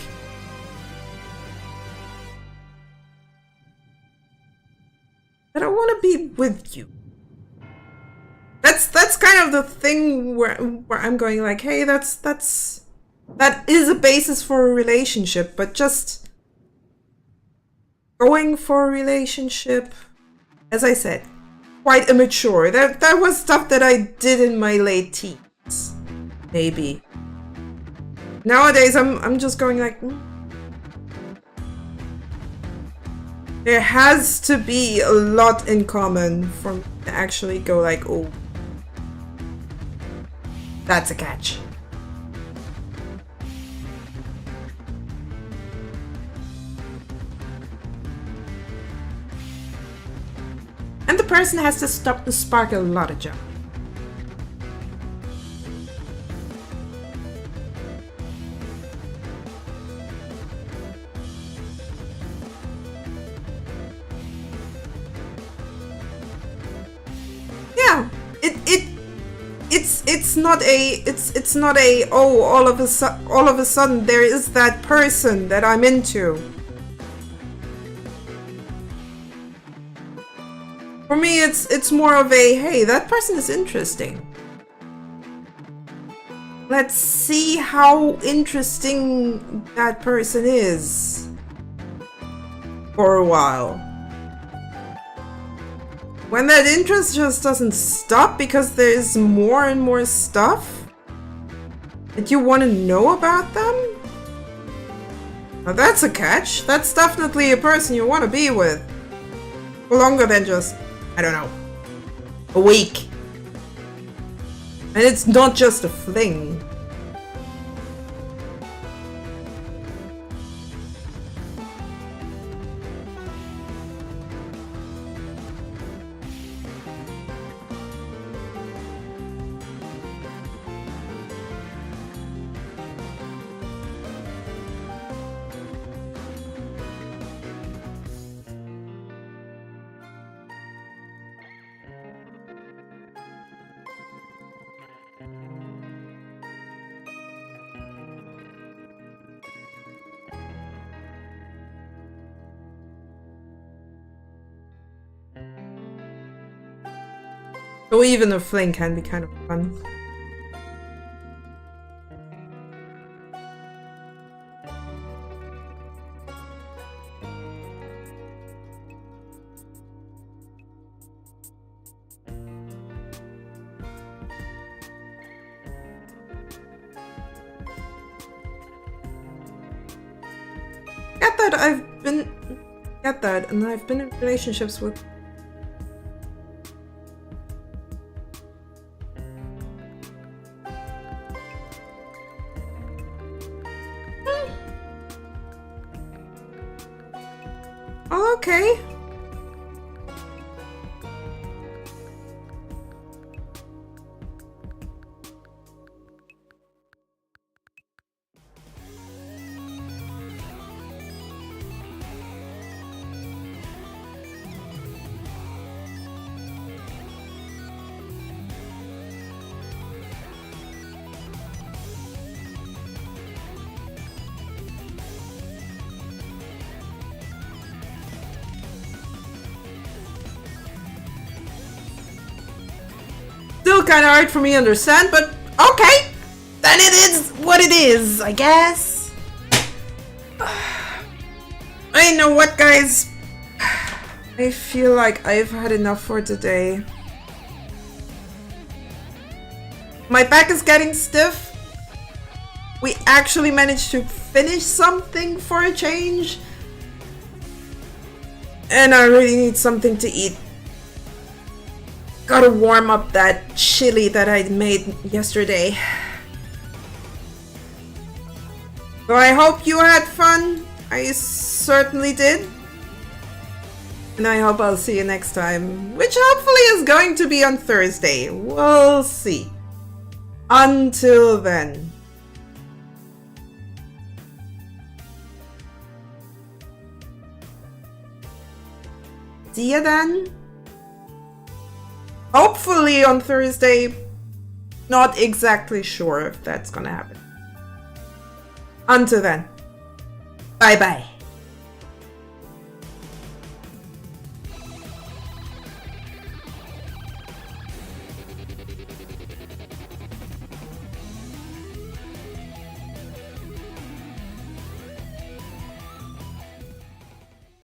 [SPEAKER 1] That I want to be with you. That's kind of the thing where I'm going like, hey, that is a basis for a relationship, but just going for a relationship, as I said, quite immature. That was stuff that I did in my late teens, maybe. Nowadays, I'm just going like, there has to be a lot in common for me to actually go like, oh, that's a catch. And the person has to stop the spark a lot of jump. Yeah, it's not a oh, all of a sudden there is that person that I'm into. For me, it's more of a, hey, that person is interesting. Let's see how interesting that person is for a while. When that interest just doesn't stop because there's more and more stuff that you want to know about them, now that's a catch. That's definitely a person you want to be with for longer than just, I don't know, a week. And it's not just a fling. So even a fling can be kind of fun. Get that, and I've been in relationships with. Oh, okay. Still kind of hard for me to understand, but okay. Then it is what it is, I guess. I know what, guys. I feel like I've had enough for today. My back is getting stiff. We actually managed to finish something for a change. And I really need something to eat. Gotta warm up that chili that I made yesterday. So I hope you had fun. I certainly did. And I hope I'll see you next time, which hopefully is going to be on Thursday. We'll see. Until then. See you then. Hopefully on Thursday. Not exactly sure if that's gonna happen. Until then. Bye bye.